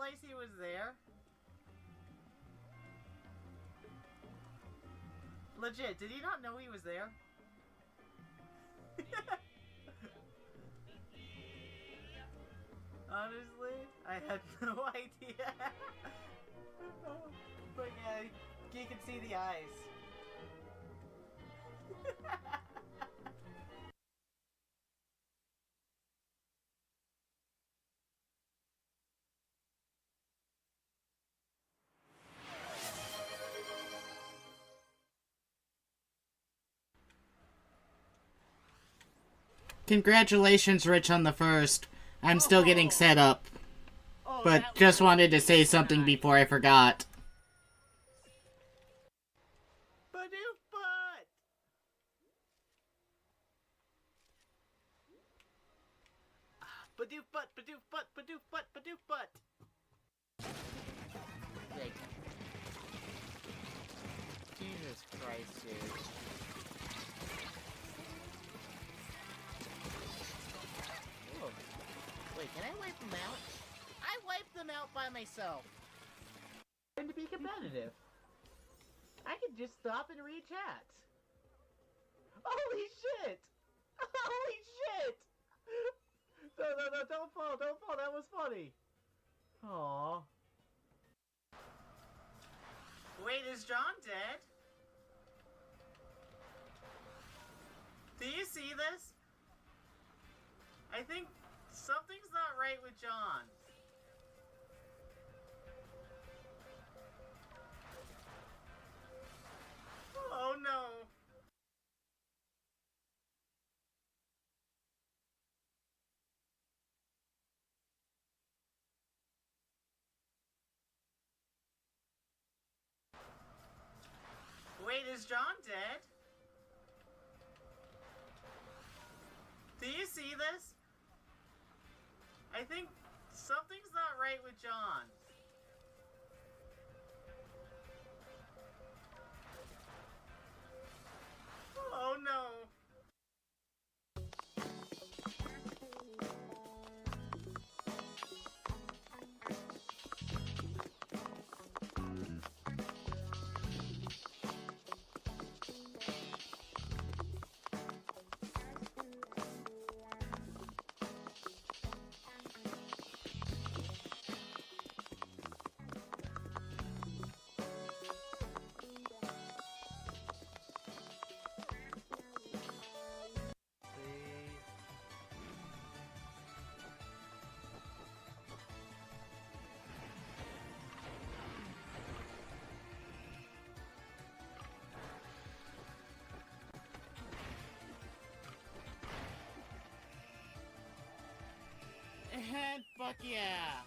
realize he was there? Legit, did he not know he was there? Honestly, I had no idea. But yeah, you can see the eyes. Congratulations, Rich, on the first. I'm still getting set up. But just wanted to say something before I forgot. Badoof butt! Badoof butt, badoof butt, badoof butt, badoof butt! Like, Jesus Christ, dude. Whoa. Wait, can I wipe them out? I wiped them out by myself. And to be competitive, I can just stop and read chat. Holy shit! Holy shit! No, don't fall, that was funny. Aww. Wait, is John dead? Do you see this? I think something's not right with John. Oh no. Wait, is John dead? Do you see this? I think something's not right with John. Oh no. And fuck yeah!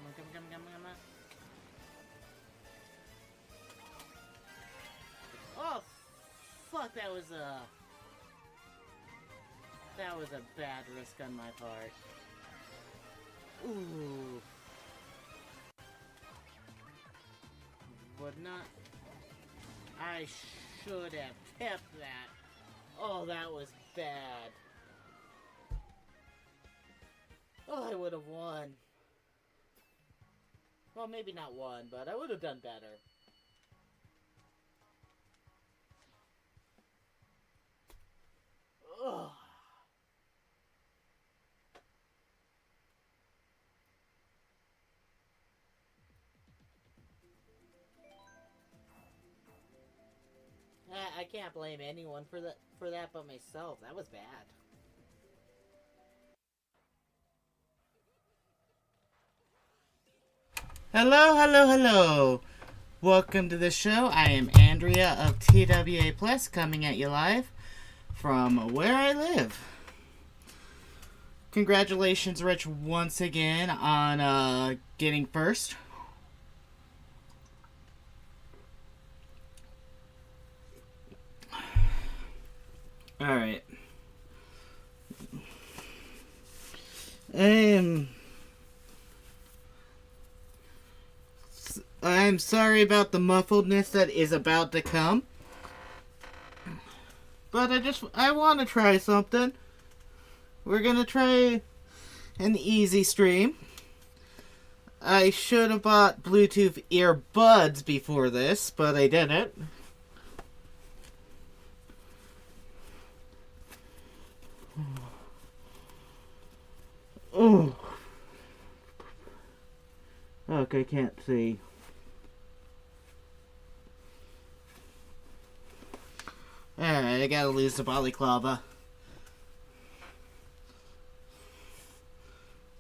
Come on. Oh, fuck, that was a bad risk on my part. Ooh. But not... I should have kept that. Oh, that was bad. Oh, I would have won. Well, maybe not won, but I would have done better. Ugh. I can't blame anyone for that but myself. That was bad. Hello. Welcome to the show. I am Andrea of TWAPLUS, coming at you live from where I live. Congratulations, Rich, once again on getting first. Alright. I'm sorry about the muffledness that is about to come. But I want to try something. We're going to try an easy stream. I should have bought Bluetooth earbuds before this, but I didn't. Oh. Look, I can't see. Alright, I gotta lose the balaclava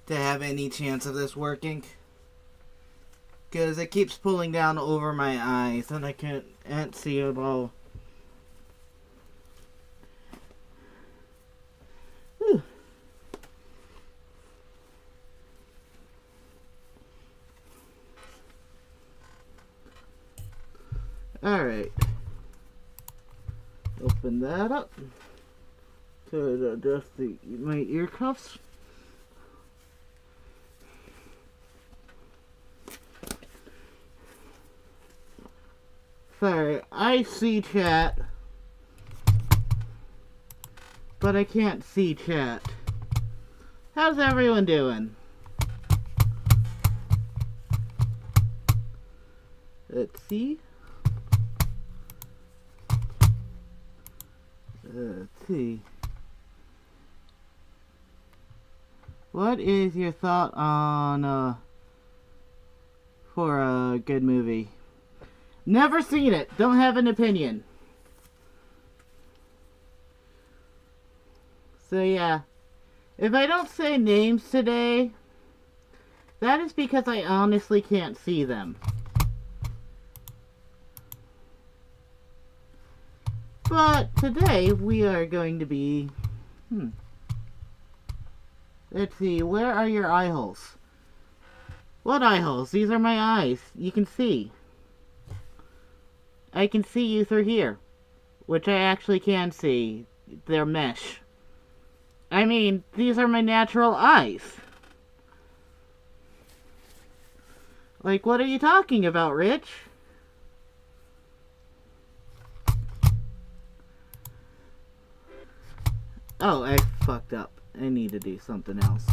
to have any chance of this working. Because it keeps pulling down over my eyes and I can't see it all. Whew. Alright. Open that up. To adjust my ear cuffs. Sorry, I see chat, but I can't see chat. How's everyone doing? Let's see. Let's see. What is your thought on, for a good movie? Never seen it. Don't have an opinion. So yeah. If I don't say names today, that is because I honestly can't see them. But today we are going to be... Let's see. Where are your eye holes? What eye holes? These are my eyes. You can see. I can see you through here, which I actually can see. They're mesh. I mean, these are my natural eyes. Like, what are you talking about, Rich? Oh, I fucked up. I need to do something else.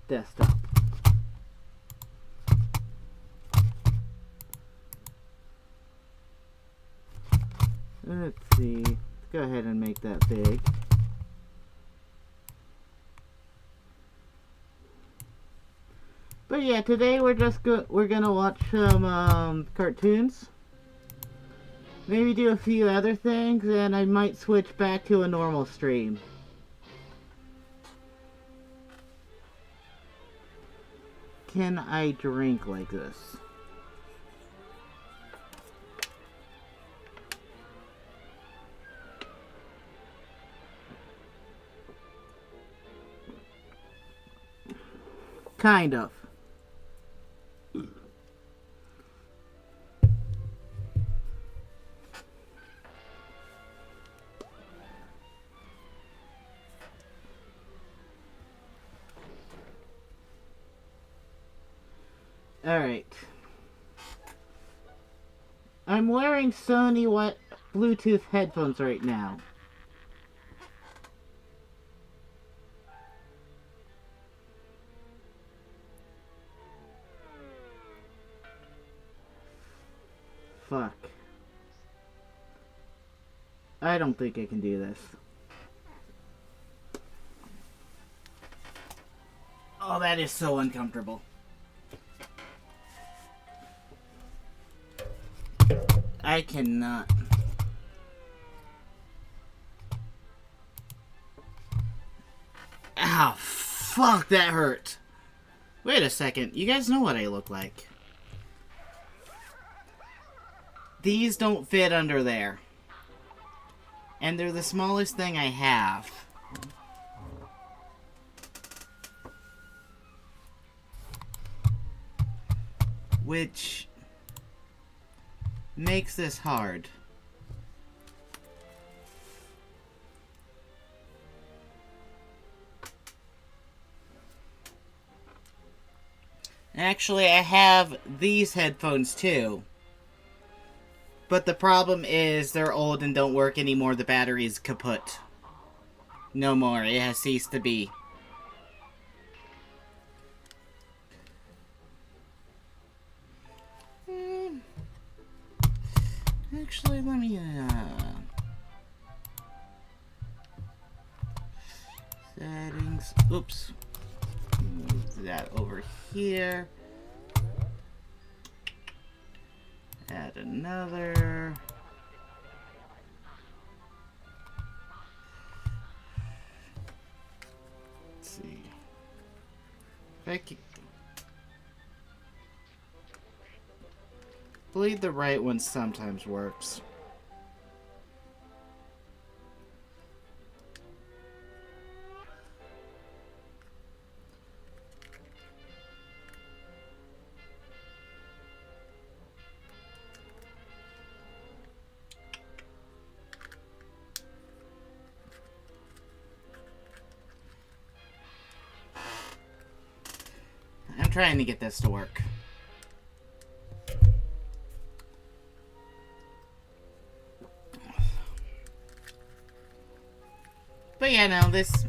Desktop. Let's see. Let's go ahead and make that big. But yeah, today we're gonna watch some cartoons. Maybe do a few other things, and I might switch back to a normal stream. Can I drink like this? Kind of. Alright. I'm wearing Sony Bluetooth headphones right now. Fuck. I don't think I can do this. Oh, that is so uncomfortable. I cannot. Ow, fuck, that hurt. Wait a second, you guys know what I look like. These don't fit under there. And they're the smallest thing I have. Which makes this hard. Actually, I have these headphones too. But the problem is they're old and don't work anymore. The battery's kaput. No more. It has ceased to be. Actually, let me, settings. Oops. Move that over here. Add another. Let's see. I believe the right one sometimes works. I'm trying to get this to work. But yeah, no, this...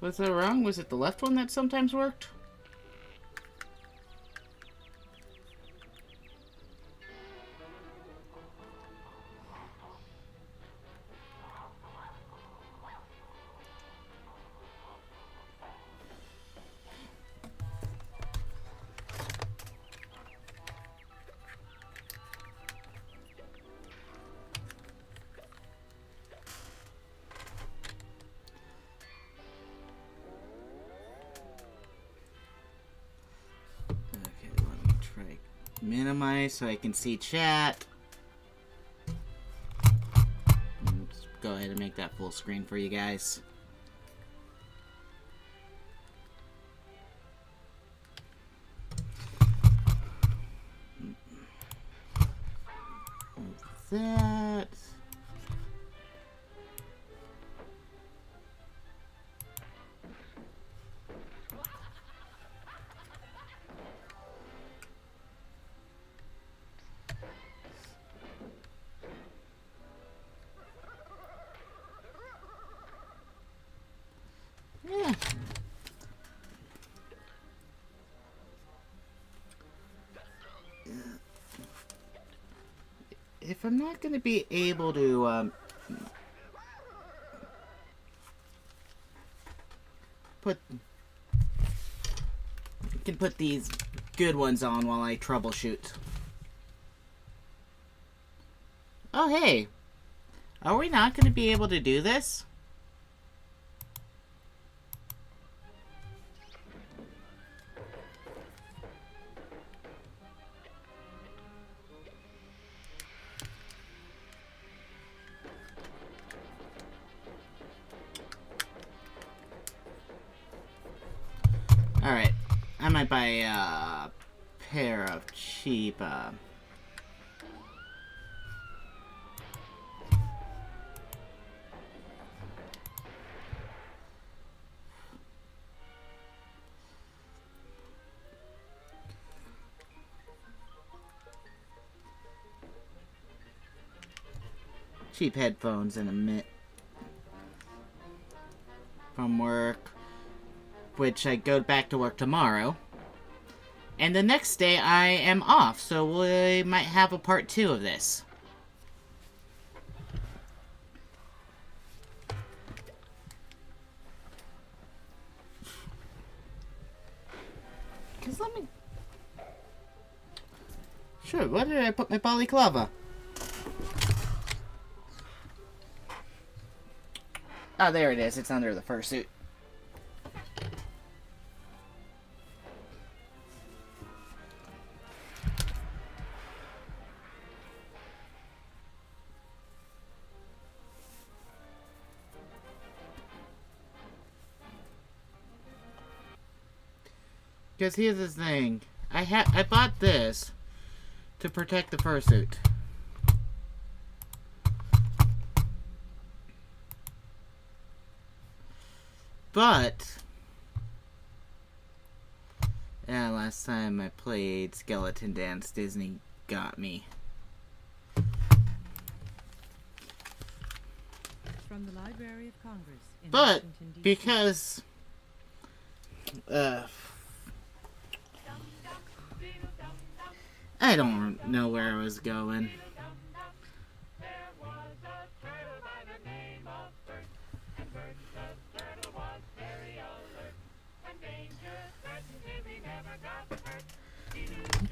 Was that wrong? Was it the left one that sometimes worked? Minimize so I can see chat. Oops, go ahead and make that full screen for you guys. That. Yeah. If I'm not going to be able to put these good ones on while I troubleshoot. Oh hey, are we not going to be able to do this? Alright, I might buy a pair of cheap, cheap headphones in a minute from work. Which I go back to work tomorrow. And the next day I am off, so we might have a part 2 of this. Cause let me... Sure, where did I put my balaclava? Oh, there it is. It's under the fursuit. Because here's the thing. I bought this to protect the fursuit. But last time I played Skeleton Dance, Disney got me. From the Library of Congress in But Washington, D.C. because I don't know where I was going.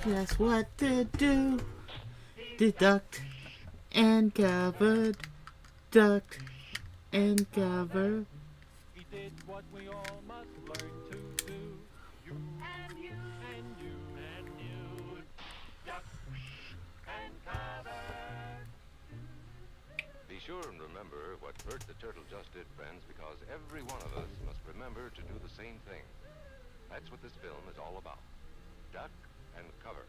Just what to do. Deduct and cover. Duct and cover. He did what we all must learn to do. You and you and you and you. Duck and cover. Be sure and remember what Bert the Turtle just did, friends, because every one of us must remember to do the same thing. That's what this film is all about. Duck and cover.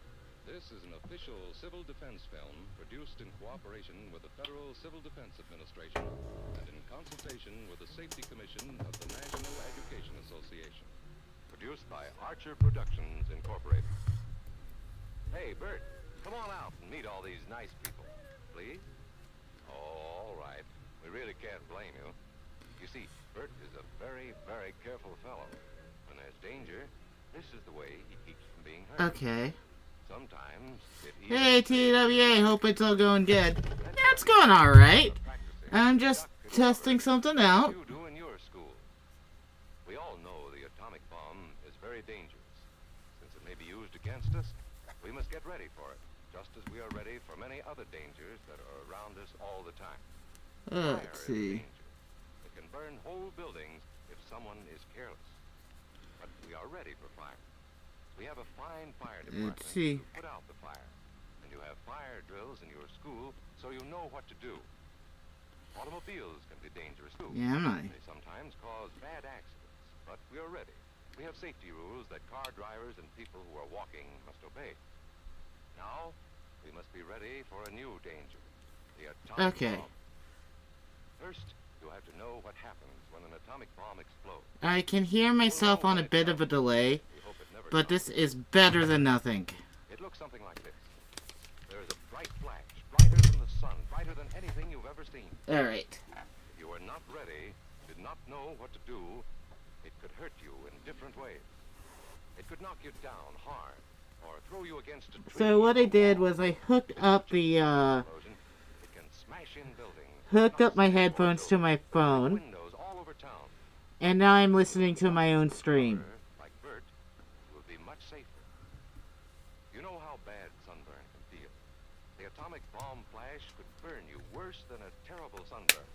This is an official civil defense film produced in cooperation with the Federal Civil Defense Administration and in consultation with the Safety Commission of the National Education Association. Produced by Archer Productions, Incorporated. Hey, Bert, come on out and meet all these nice people, please. Oh, all right. We really can't blame you. You see, Bert is a very, very careful fellow. When there's danger, this is the way he keeps from being hurt. Okay. Sometimes it Hey, TWA, hope it's all going good. Yeah, it's going alright. I'm just testing something out. You do in your school. We all know the atomic bomb is very dangerous. Since it may be used against us, we must get ready for it, just as we are ready for many other dangers that are around us all the time. Let's Fire is a see. danger. It can burn whole buildings if someone is careless. But we are ready for fire. We have a fine fire department Let's see. to put out the fire. And you have fire drills in your school so you know what to do. Automobiles can be dangerous too. Yeah, am I? They sometimes cause bad accidents, but we are ready. We have safety rules that car drivers and people who are walking must obey. Now, we must be ready for a new danger. The atomic Okay. bomb. First, you have to know what happens when an atomic bomb explodes. I can hear myself on a bit of a delay, We hope it never but comes. this is better than nothing. It looks something like this. There is a bright flash, brighter than the sun, brighter than anything you've ever seen. Alright. If you are not ready, did not know what to do, it could hurt you in different ways. It could knock you down hard, or throw you against a tree. So what I did was I hooked up the, Explosion. It can smash in buildings. hooked up my knock headphones to my phone, windows all over town. and now I'm listening to my own stream. Like Bert, will be much safer. You know how bad sunburn can feel. The atomic bomb flash could burn you worse than a terrible sunburn,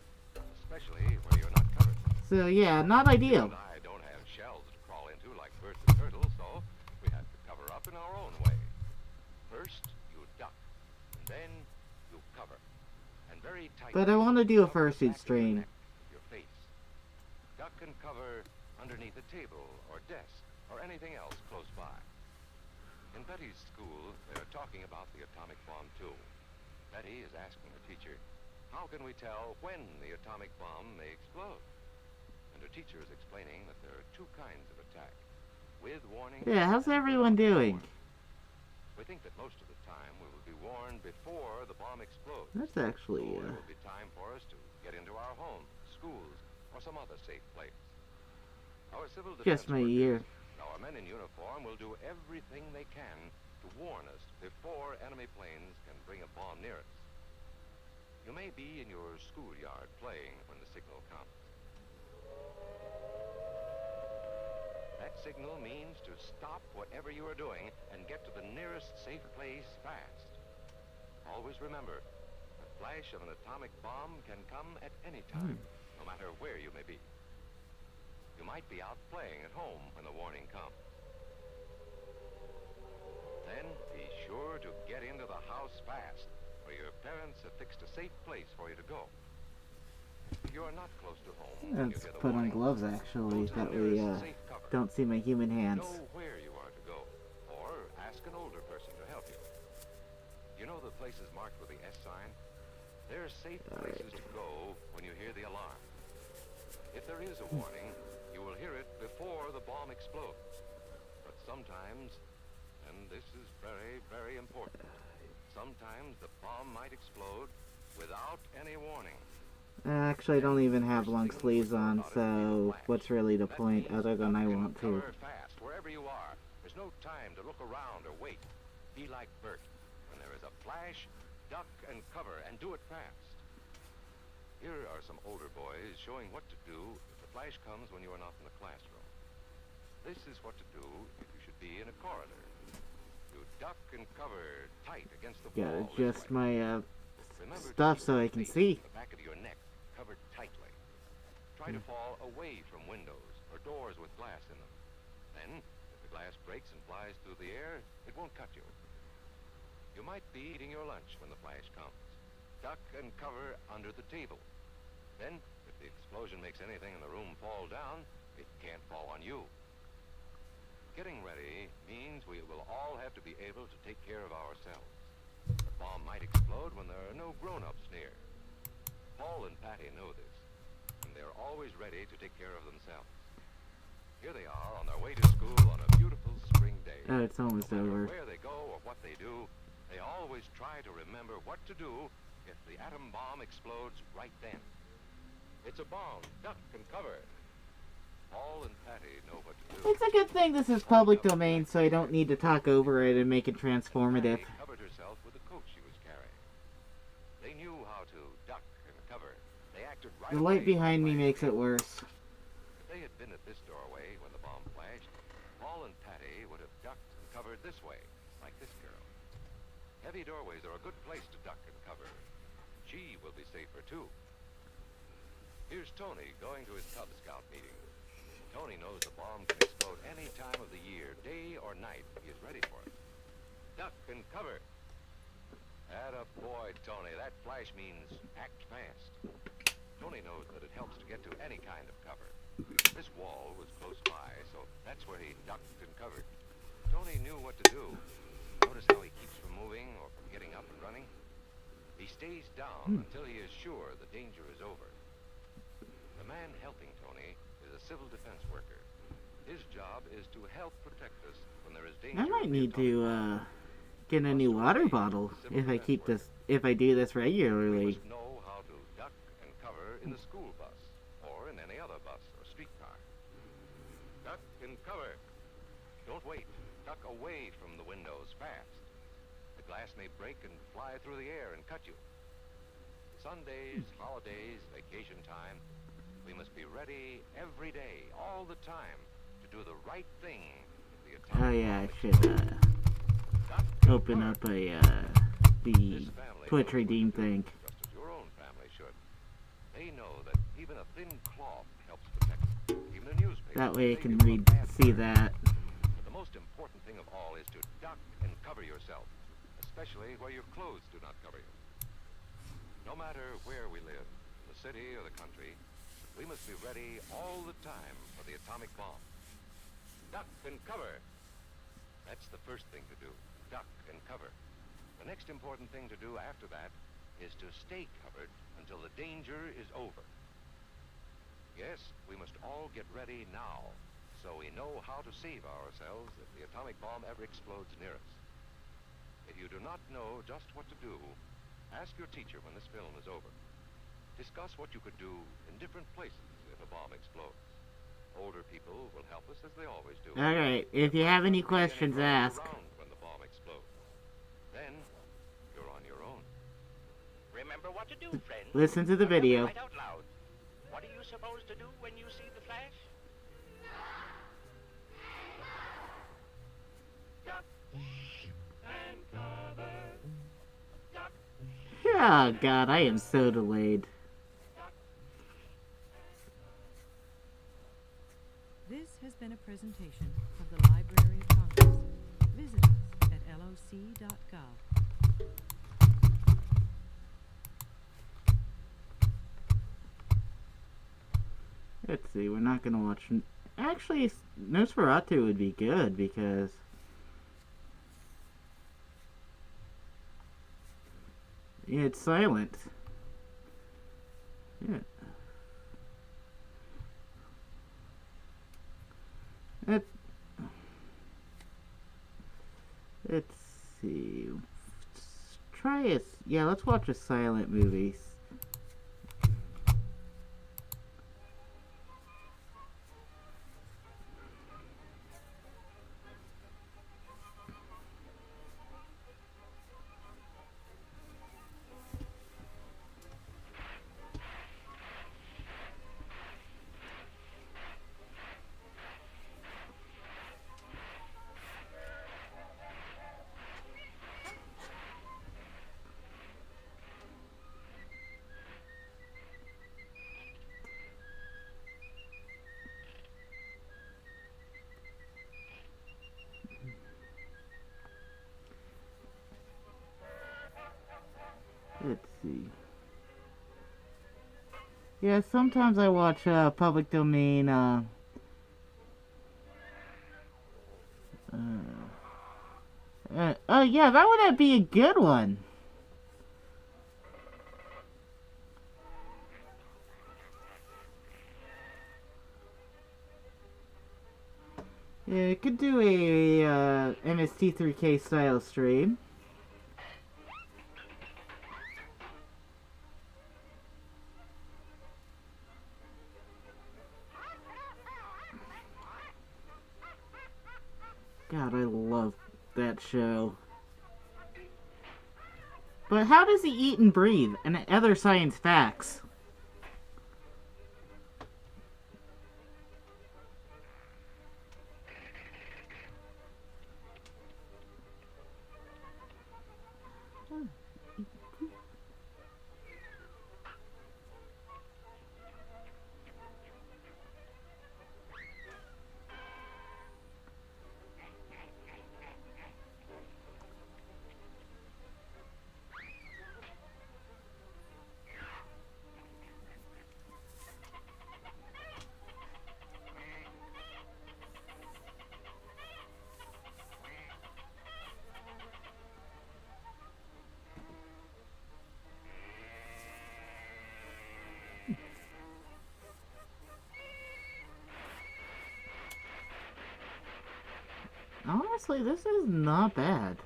especially where you're not covered. So yeah, not ideal. And I don't have shells to crawl into like Bert the Turtle, so we have to cover up in our own way. First, you duck, and then you cover. And very tight. But I want to do a Cover the fursuit back of your stream. neck, your face. Duck and cover underneath a table or desk or anything else close by. In Betty's school, they're talking about the atomic bomb too. Betty is asking the teacher, how can we tell when the atomic bomb may explode? And her teacher is explaining that there are two kinds of attack. With warning. Yeah, how's everyone doing? We think that most of the time we will be warned before the bomb explodes. That's actually, So it will be time for us to get into our homes, schools, or some other safe place. Our civil defense just my workers, ear. our men in uniform will do everything they can to warn us before enemy planes can bring a bomb near us. You may be in your schoolyard playing when the signal comes. That signal means to stop whatever you are doing and get to the nearest safe place fast. Always remember, the flash of an atomic bomb can come at any time, no matter where you may be. You might be out playing at home when the warning comes. Then be sure to get into the house fast, where your parents have fixed a safe place for you to go. If you are not close to home, when you Let's hear the put on warning, gloves actually, go to the that we nearest safe cover. don't see my human hands. Know where you are to You know the places marked with the S sign? They're safe places to go when you hear the alarm. If there is a warning, you will hear it before the bomb explodes. But sometimes, and this is very, very important, sometimes the bomb might explode without any warning. Actually, I don't even have long sleeves on, so what's really the point other than I want to? Cover fast wherever you are. There's no time to look around or wait. Be like Bert. When there is a flash, duck and cover, and do it fast. Here are some older boys showing what to do if the flash comes when you are not in the classroom. This is what to do if you should be in a corridor. You duck and cover tight against the wall. Gotta adjust my Remember stuff to so I keep can the see. the back of your neck covered tightly. Try to fall away from windows or doors with glass in them. Then, if the glass breaks and flies through the air, it won't cut you. You might be eating your lunch when the flash comes. Duck and cover under the table. Then, if the explosion makes anything in the room fall down, it can't fall on you. Getting ready means we will all have to be able to take care of ourselves. The bomb might explode when there are no grown-ups near. Paul and Patty know this, and they're always ready to take care of themselves. Here they are on their way to school on a beautiful spring day. Oh, it's almost No matter over. where they go or what they do, they always try to remember what to do if the atom bomb explodes right then. It's a bomb. Duck and cover. Paul and Patty know what to do. It's a good thing this is public domain, so I don't need to talk over it and make it transformative. Patty covered herself with the coat she was carrying. They knew how to duck and cover. They acted right The light away behind me when the makes flash it worse. If they had been at this doorway when the bomb flashed, Paul and Patty would have ducked and covered this way, like this girl. Heavy doorways are a good place to duck and cover. She will be safer, too. Here's Tony going to his Cub Scout meeting. Tony knows the bomb can explode any time of the year, day or night. He is ready for it. Duck and cover. Atta boy, Tony. That flash means act fast. Tony knows that it helps to get to any kind of cover. This wall was close by, so that's where he ducked and covered. Tony knew what to do. Notice how he keeps from moving or from getting up and running? He stays down until he is sure the danger is over. The man helping Tony is a civil defense worker. His job is to help protect us when there is danger. I might of the need atomic to bomb. get a new water bottle if I keep this, if I do this We regularly. must know how to duck and cover in the school bus or in any other bus or streetcar. Duck and cover. Don't wait. Duck away from the windows fast. The glass may break and fly through the air and cut you. Sundays, holidays, vacation time, we must be ready every day, all the time, to do the right thing. if the Oh atomic yeah, I bomb should explodes. Duck and open cover. up a the This family Twitch knows what redeem to do, thing. just as your own family should. They know that even a thin cloth helps protect you. Even a newspaper. That way I will can save you from a bad see burn. that. But the most important thing of all is to duck and cover yourself, especially where your clothes do not cover you. No matter where we live, the city or the country, we must be ready all the time for the atomic bomb. Duck and cover. That's the first thing to do. Duck and cover. The next important thing to do after that is to stay covered until the danger is over. Yes, we must all get ready now, so we know how to save ourselves if the atomic bomb ever explodes near us. If you do not know just what to do, ask your teacher when this film is over. Discuss what you could do in different places if a bomb explodes. Older people will help us as they always do. Alright, if you have any questions, ask. Around when the bomb explodes. Then you're on your own. Remember what to do, friends. Listen to the Remember video. right out loud. What are you supposed to do when you see the flash? Duck and cover. Duck. Oh god, I am so delayed. This has been a presentation of the Library of Congress. Visit us at loc.gov. Let's see, we're not gonna watch... Actually, Nosferatu would be good, because... Yeah, it's silent. Yeah. Let's see. Try it. Yeah, let's watch a silent movie. Let's see. Yeah, sometimes I watch public domain. Oh yeah, that would be a good one. Yeah, it could do a MST3K style stream. God, I love that show. But how does he eat and breathe? And other science facts. Honestly, this is not bad.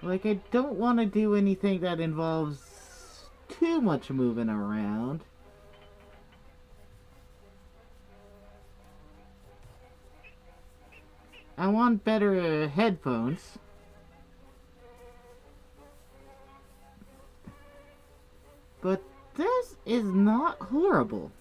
Like, I don't want to do anything that involves too much moving around. I want better headphones. But this is not horrible.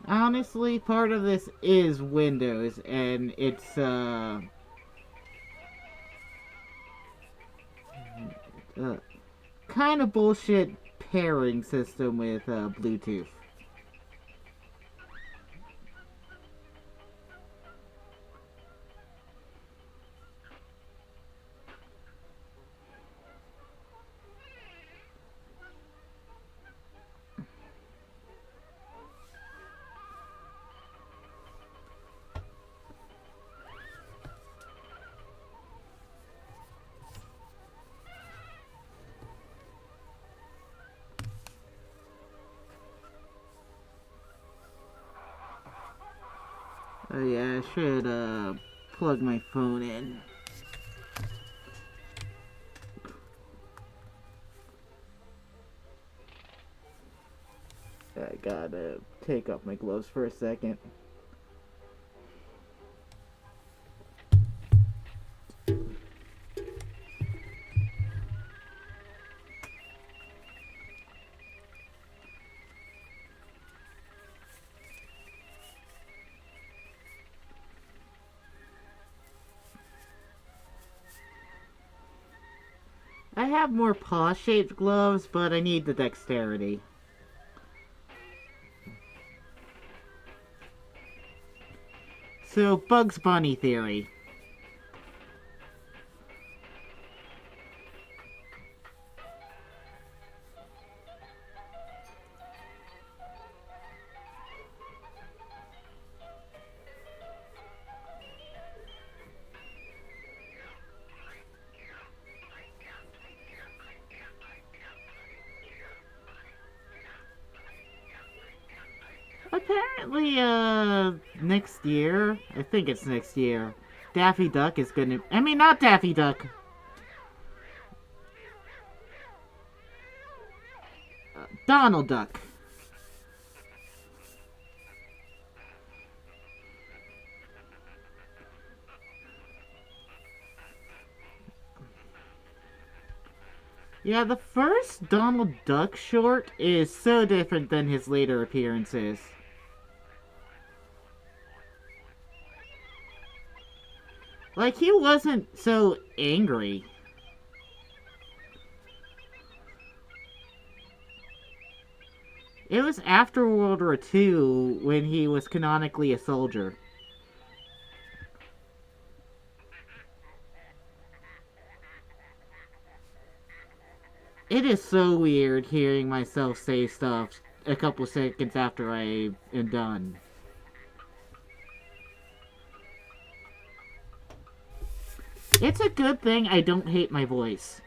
Honestly, part of this is Windows, and it's, kind of bullshit pairing system with, Bluetooth. Oh yeah, I should, plug my phone in. I gotta take off my gloves for a second. I have more paw-shaped gloves, but I need the dexterity. So, Bugs Bunny theory. Apparently, next year, I think it's next year, Daffy Duck is gonna, I mean, not Daffy Duck. Donald Duck. Yeah, the first Donald Duck short is so different than his later appearances. Like, he wasn't so angry. It was after World War II when he was canonically a soldier. It is so weird hearing myself say stuff a couple seconds after I am done. It's a good thing I don't hate my voice.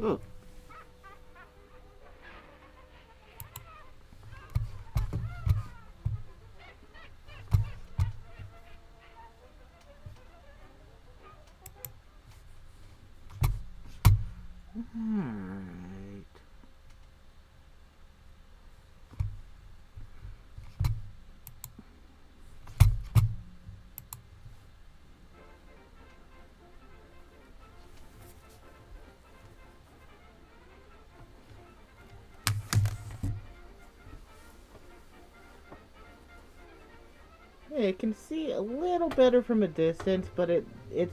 Oh. Alright. Yeah, I can see a little better from a distance, but it's a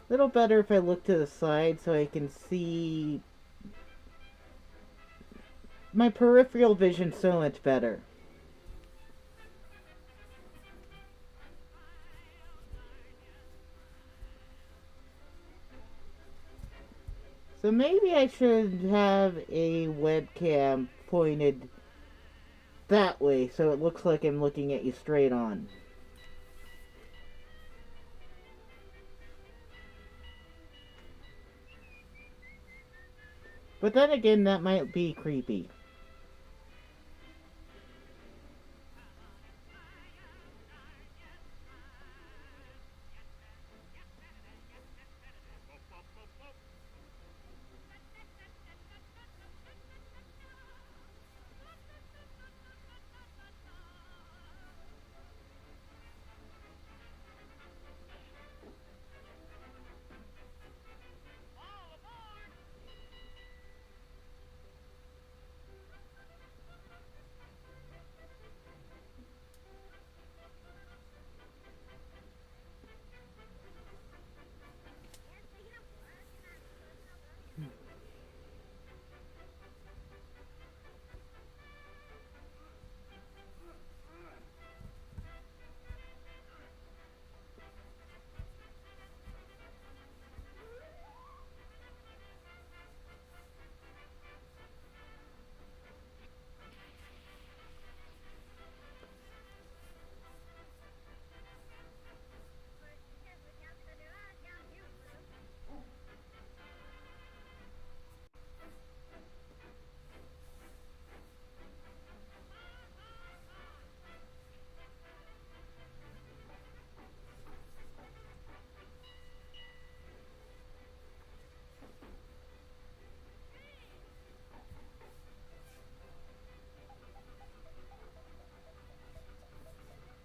little better if I look to the side so I can see my peripheral vision so much better. So maybe I should have a webcam pointed that way so it looks like I'm looking at you straight on. But then again, that might be creepy.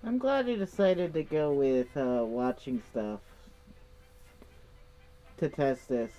I'm glad I decided to go with watching stuff to test this.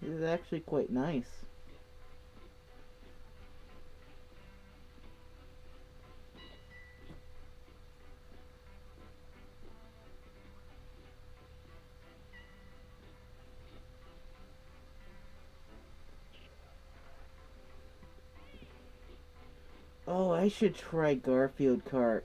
This is actually quite nice. Oh, I should try Garfield Kart.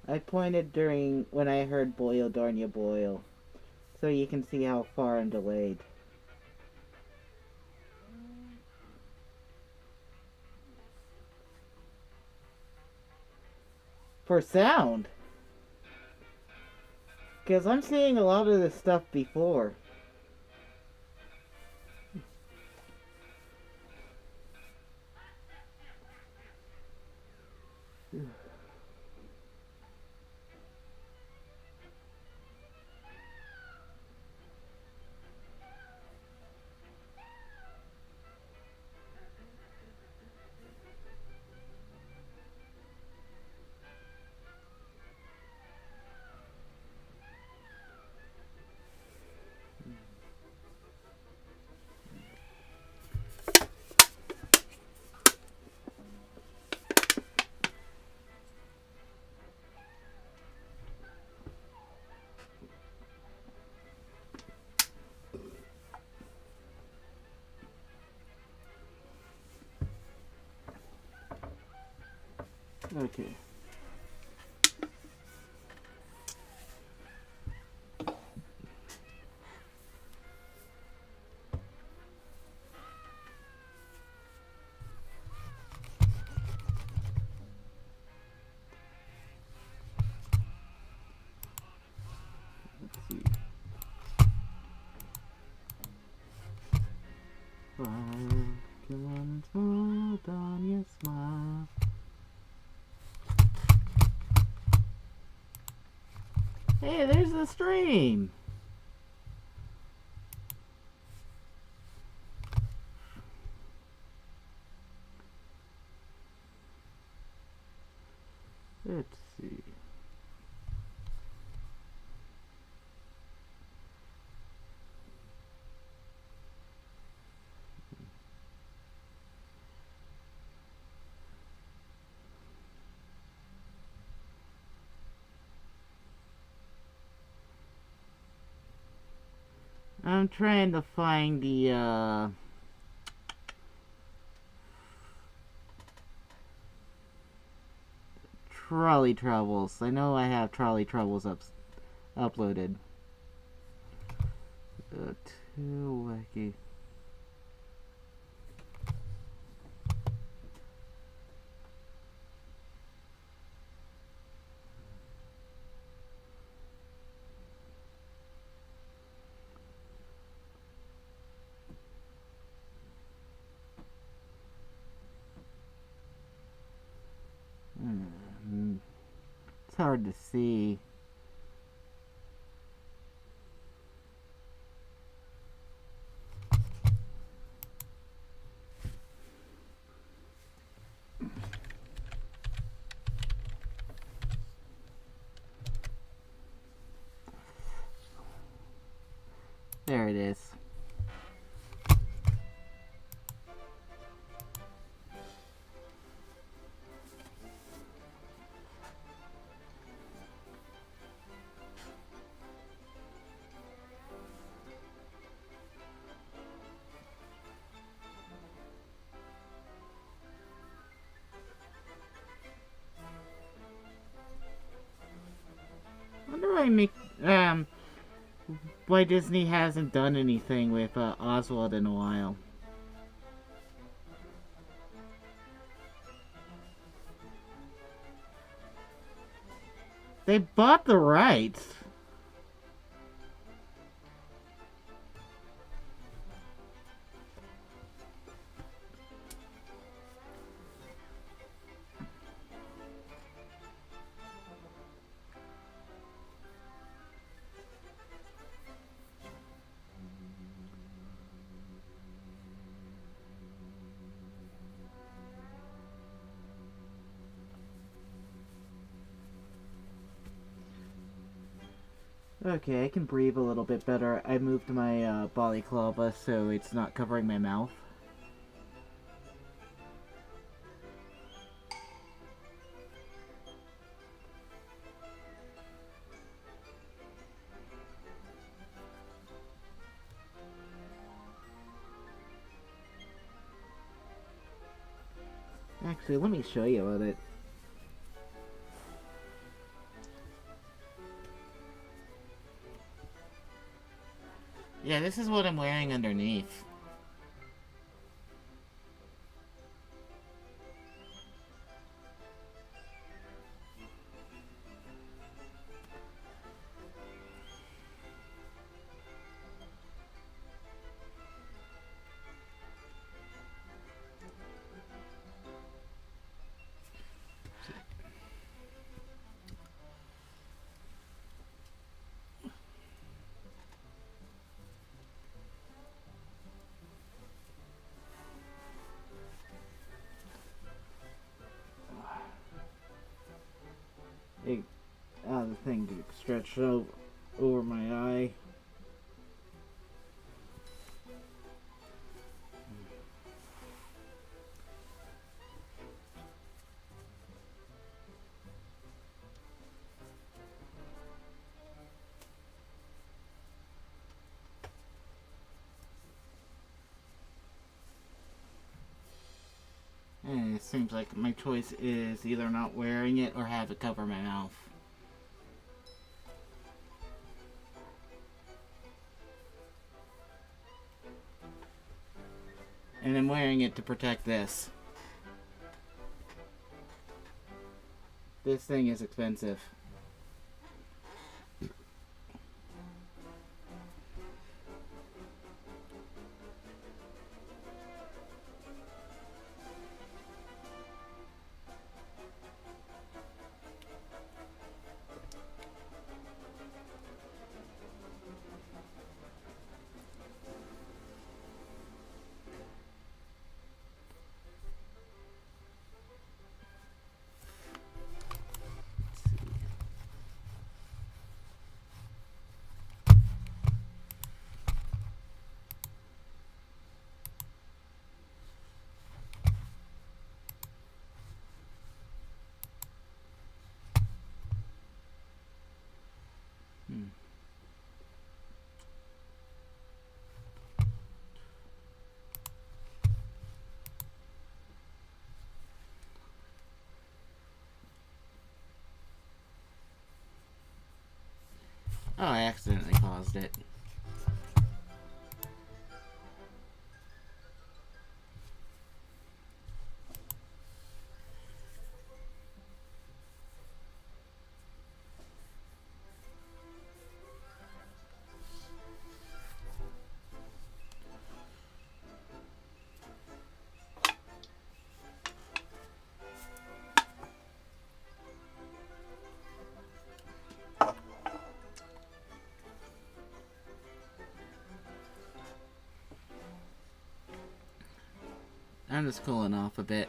I pointed during when I heard boil darn you boil, so you can see how far I'm delayed. For sound, because I'm seeing a lot of this stuff before. Okay. Let's see. Come on, smile, on your smile. Hey, there's the stream. Let's see. I'm trying to find the, Trolley Troubles. I know I have Trolley Troubles uploaded. Too wacky. It's hard to see. There it is. Why Disney hasn't done anything with Oswald in a while. They bought the rights. Okay, I can breathe a little bit better. I moved my balaclava so it's not covering my mouth. Actually, let me show you what it... Yeah, this is what I'm wearing underneath. The thing to stretch over my eye. And it seems like my choice is either not wearing it or have it cover my mouth. And I'm wearing it to protect this. This thing is expensive. Oh, I accidentally paused it. I'm just cooling off a bit.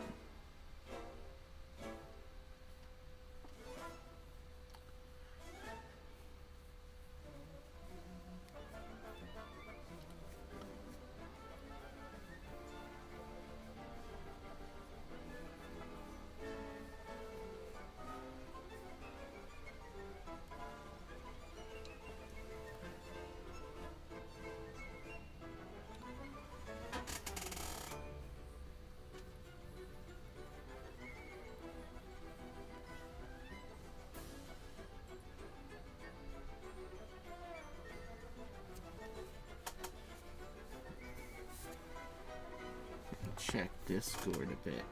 Check Discord a bit.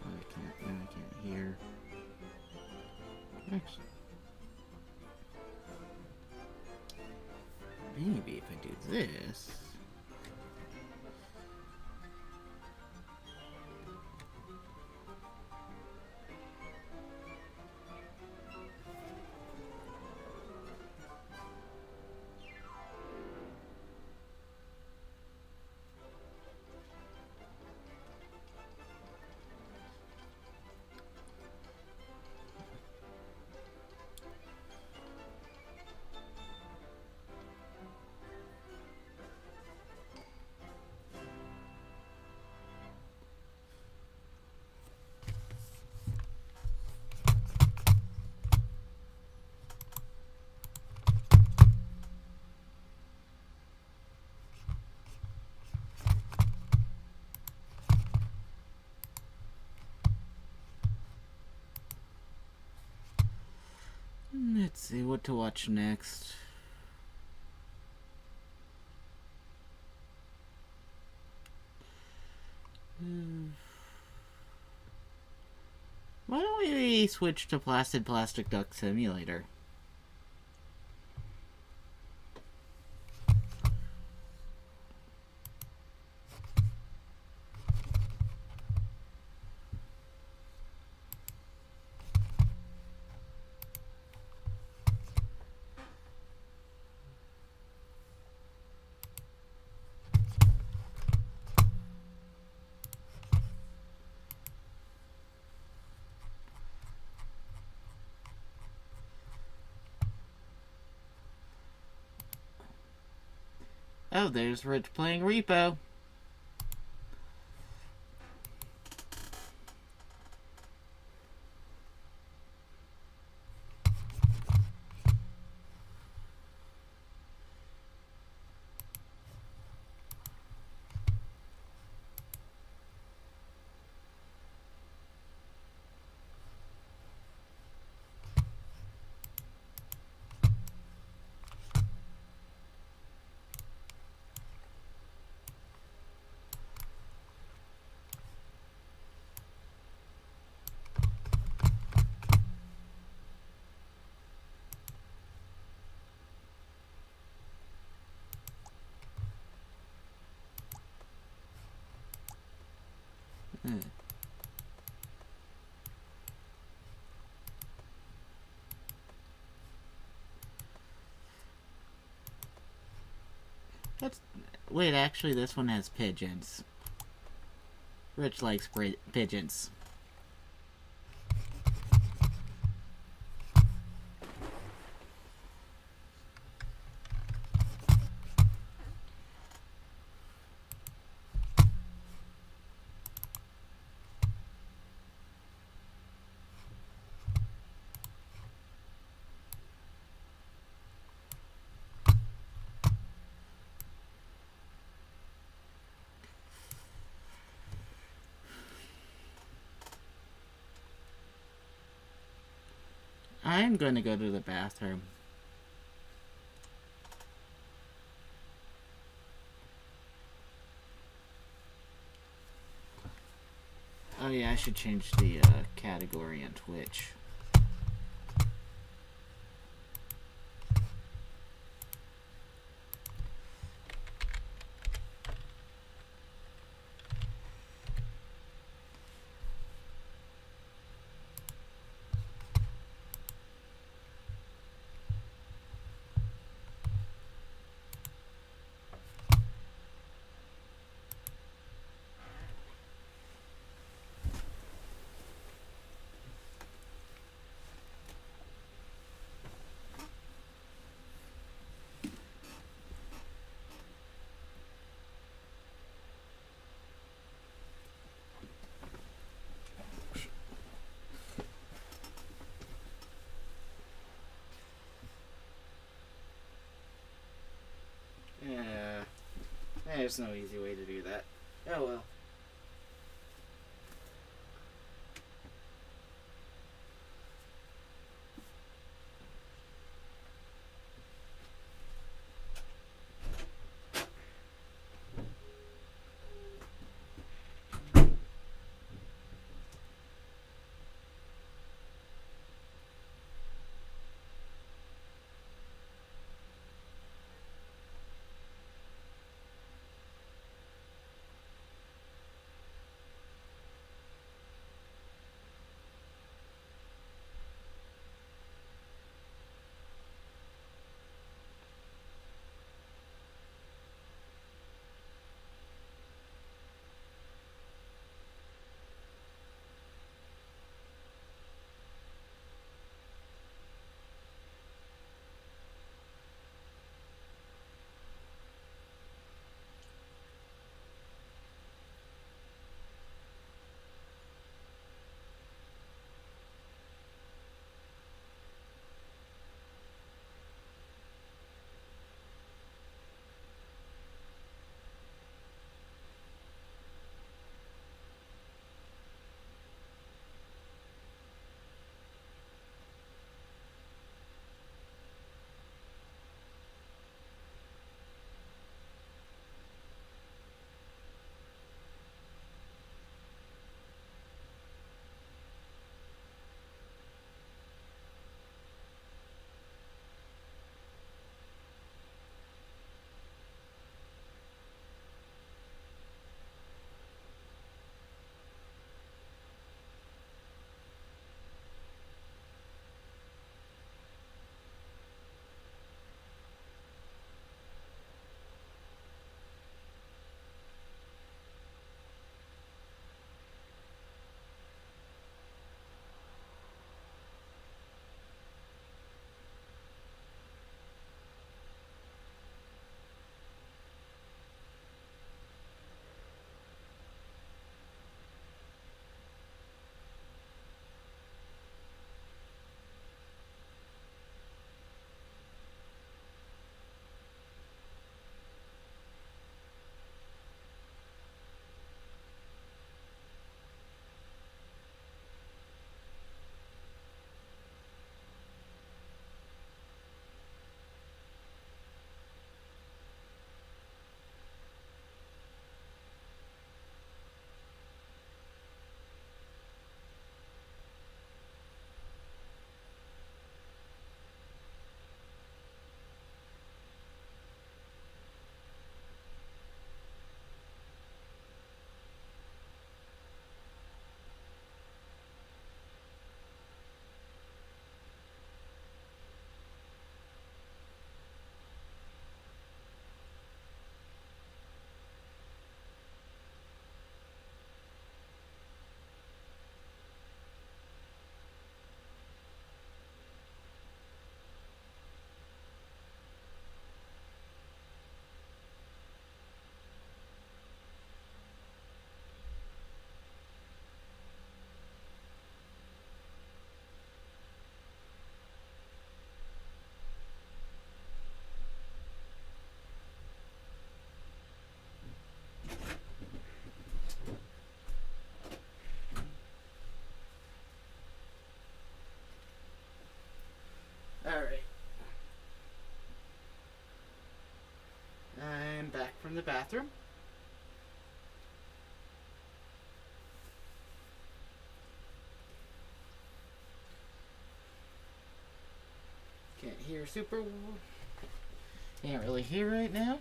Oh, I can't hear. Actually, maybe if I do this. Let's see what to watch next. Why don't we switch to Plastic Duck Simulator? Oh, there's Rich playing Repo. Wait, actually, this one has pigeons. Rich likes pigeons. I'm going to go to the bathroom. Oh yeah, I should change the category on Twitch. Yeah, there's no easy way to do that. Oh well. bathroom. Can't hear super... Can't really hear right now.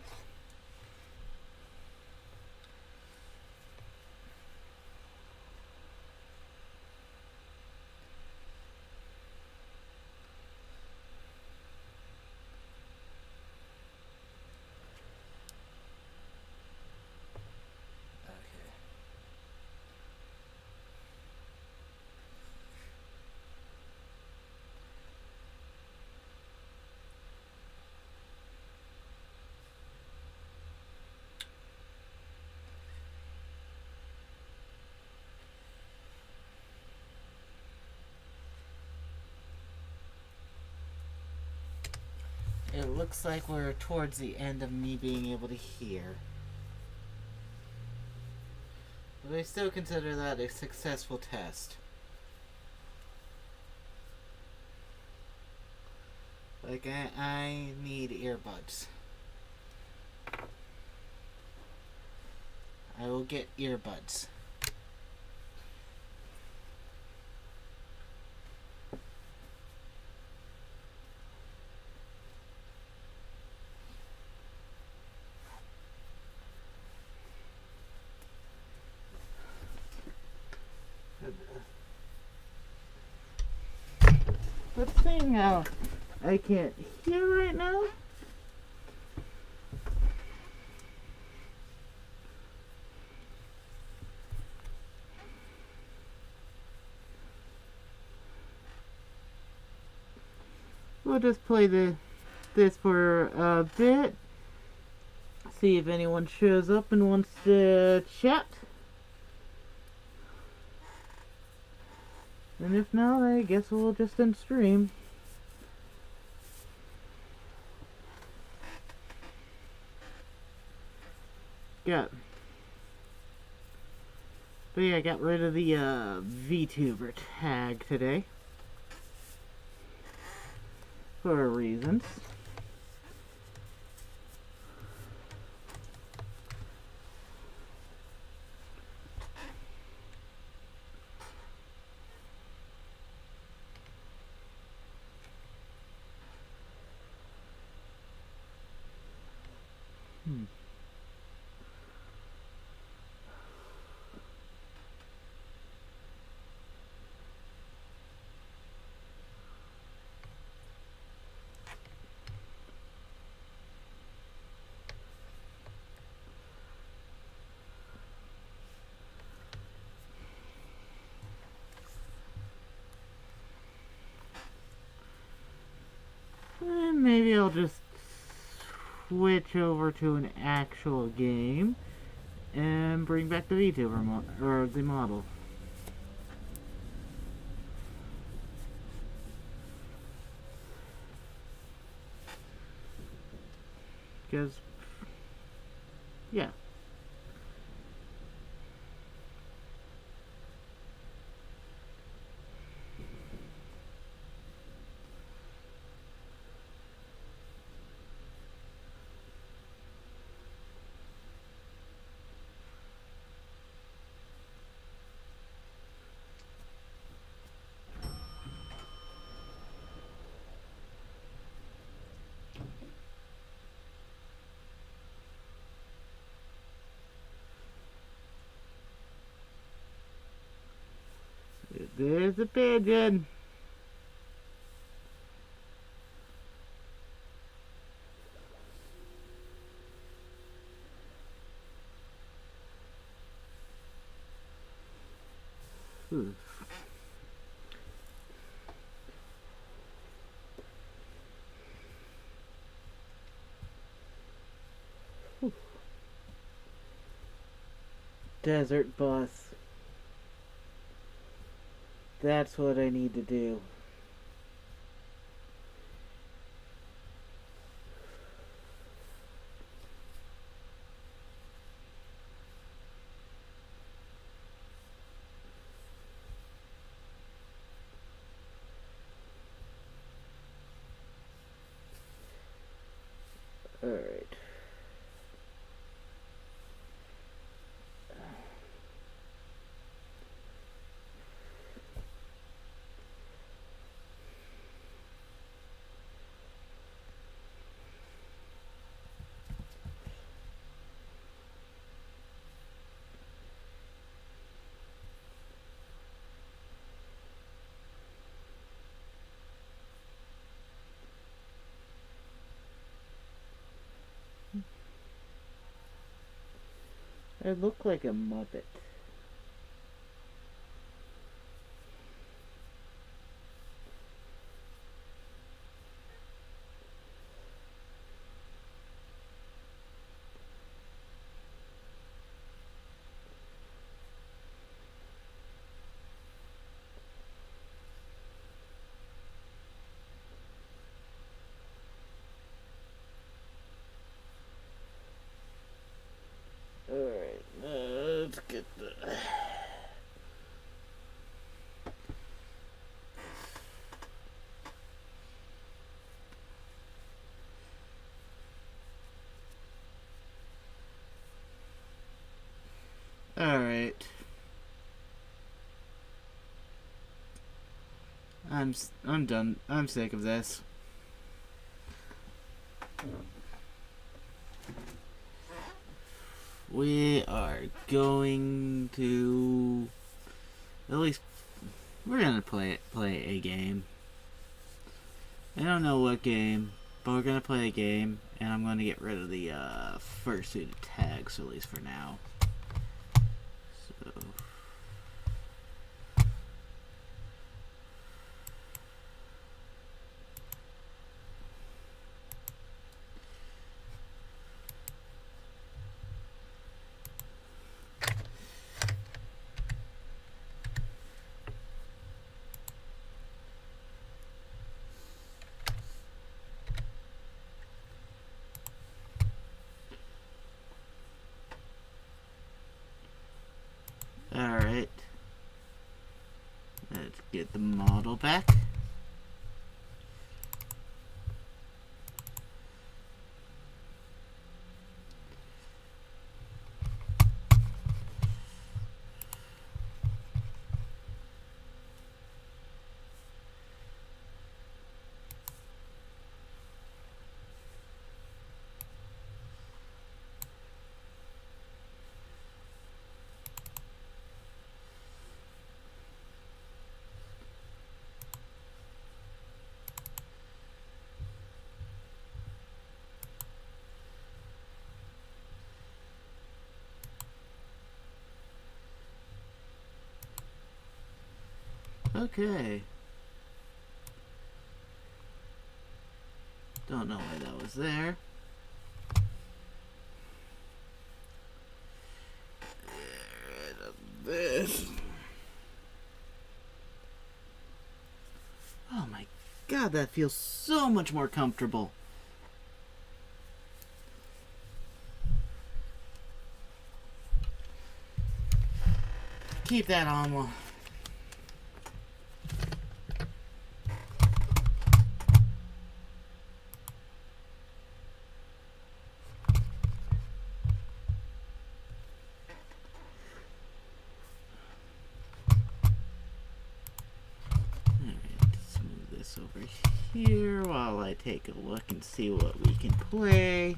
It looks like we're towards the end of me being able to hear. But I still consider that a successful test. Like, I need earbuds. I will get earbuds. But seeing how I can't hear right now, we'll just play this for a bit, see if anyone shows up and wants to chat. And if not, I guess we'll just end stream. But yeah, I got rid of the VTuber tag today. For reasons. And maybe I'll just switch over to an actual game and bring back the VTuber or the model. Because, yeah. There's a pigeon. Ooh. Ooh. Desert bus. That's what I need to do. Alright. I look like a Muppet. Alright, let's get the... Alright. I'm done. I'm sick of this. We are going to... At least... We're gonna play a game. I don't know what game, but we're gonna play a game, and I'm gonna get rid of the fursuit tags, at least for now. So... Alright. Let's get the model back. Okay. Don't know why that was there. Get rid of this. Oh my god, that feels so much more comfortable. Keep that on while... over here while I take a look and see what we can play.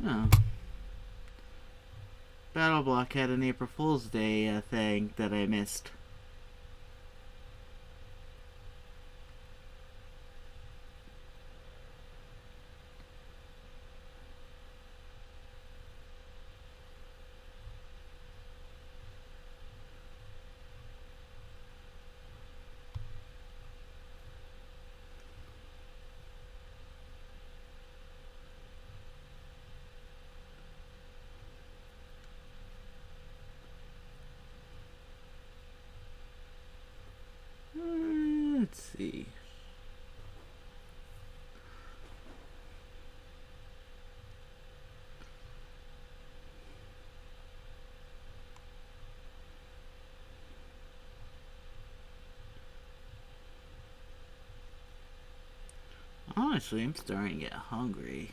Oh. Battle Block had an April Fool's Day thing that I missed. Let's see. Honestly, I'm starting to get hungry.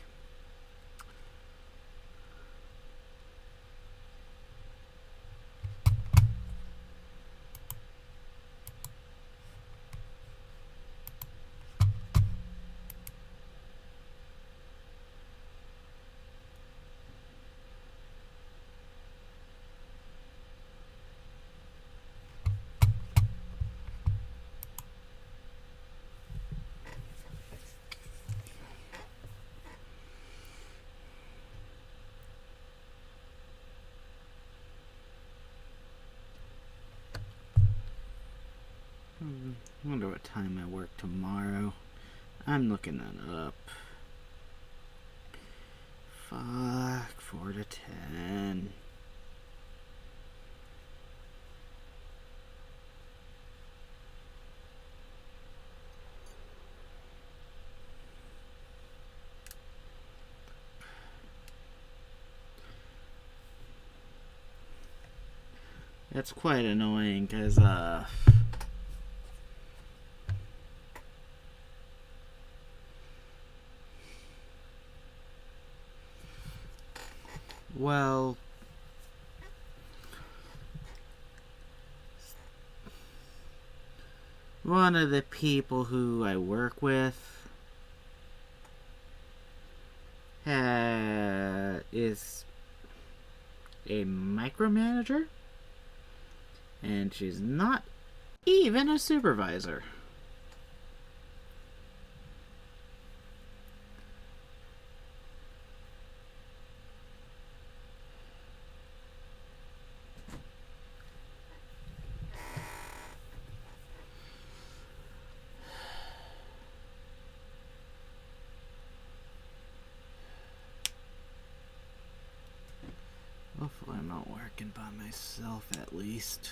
I wonder what time I work tomorrow. I'm looking that up. Fuck, 4 to 10. That's quite annoying, because, well, one of the people who I work with is a micromanager, and she's not even a supervisor. Hopefully I'm not working by myself at least.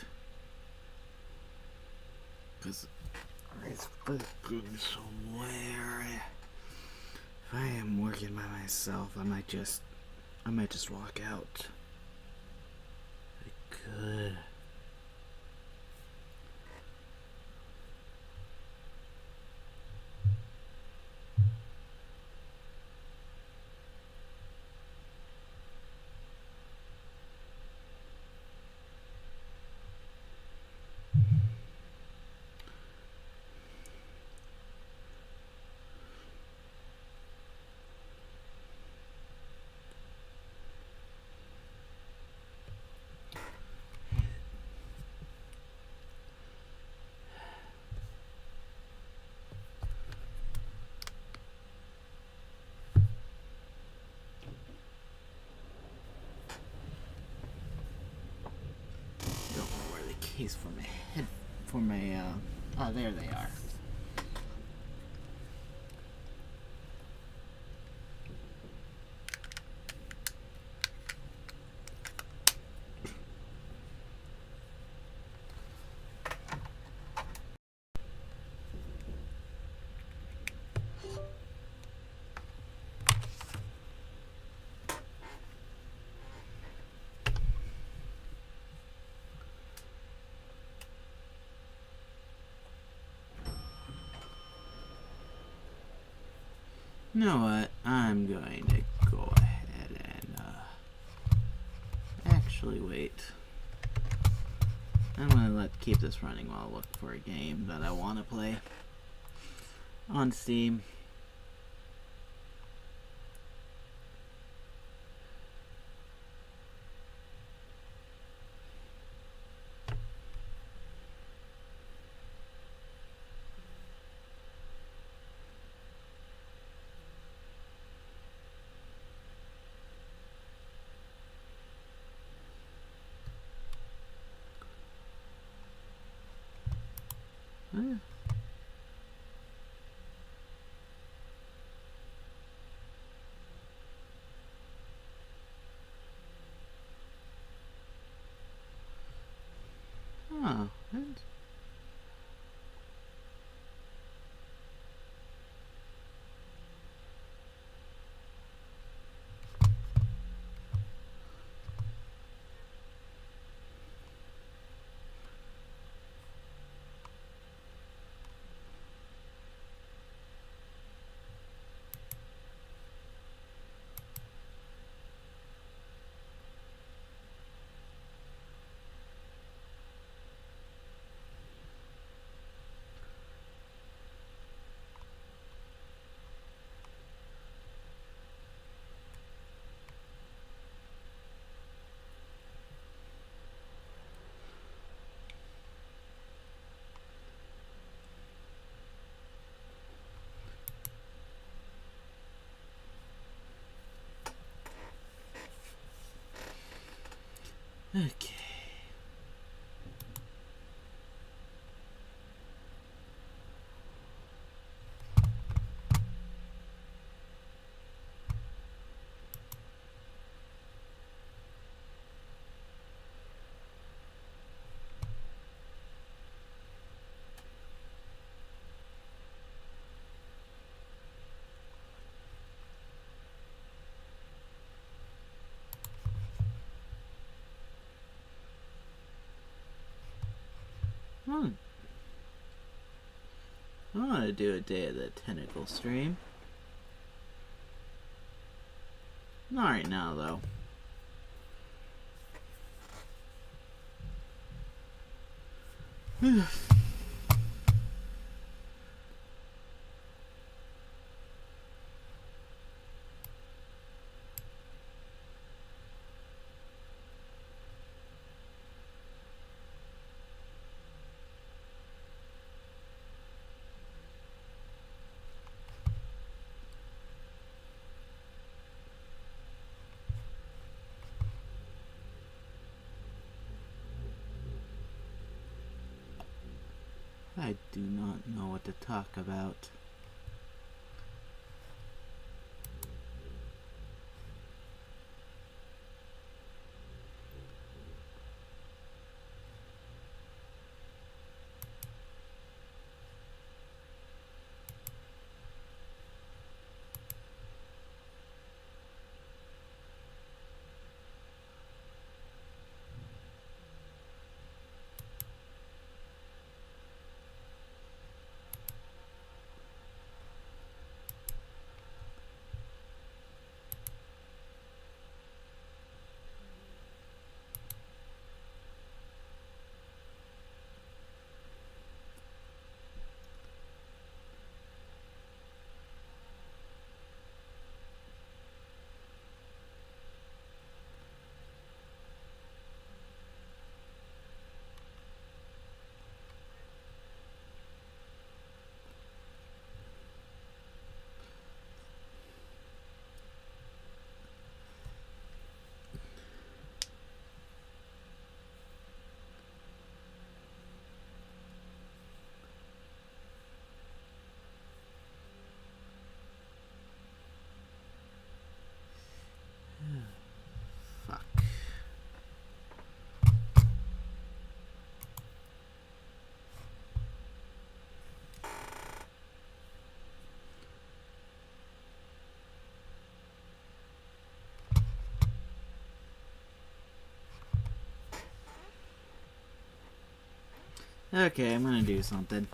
Because I fucking swear if I am working by myself, I might just walk out. I could. Case for my head, for my, oh, there they are. You know what? I'm going to go ahead and, actually wait. I'm gonna keep this running while I look for a game that I want to play on Steam. Yeah. Oh, and okay. I want to do a Day of the Tentacle stream. Not right now, though. I do not know what to talk about. Fuck. Okay, I'm gonna do something.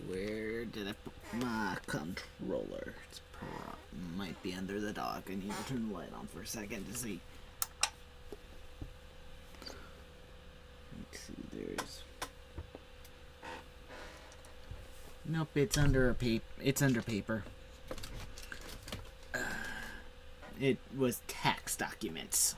Where did I put my controller? It's might be under the dock. I need to turn the light on for a second to see. Let's see, there's... Nope, it's under a it's under paper. It was tax documents.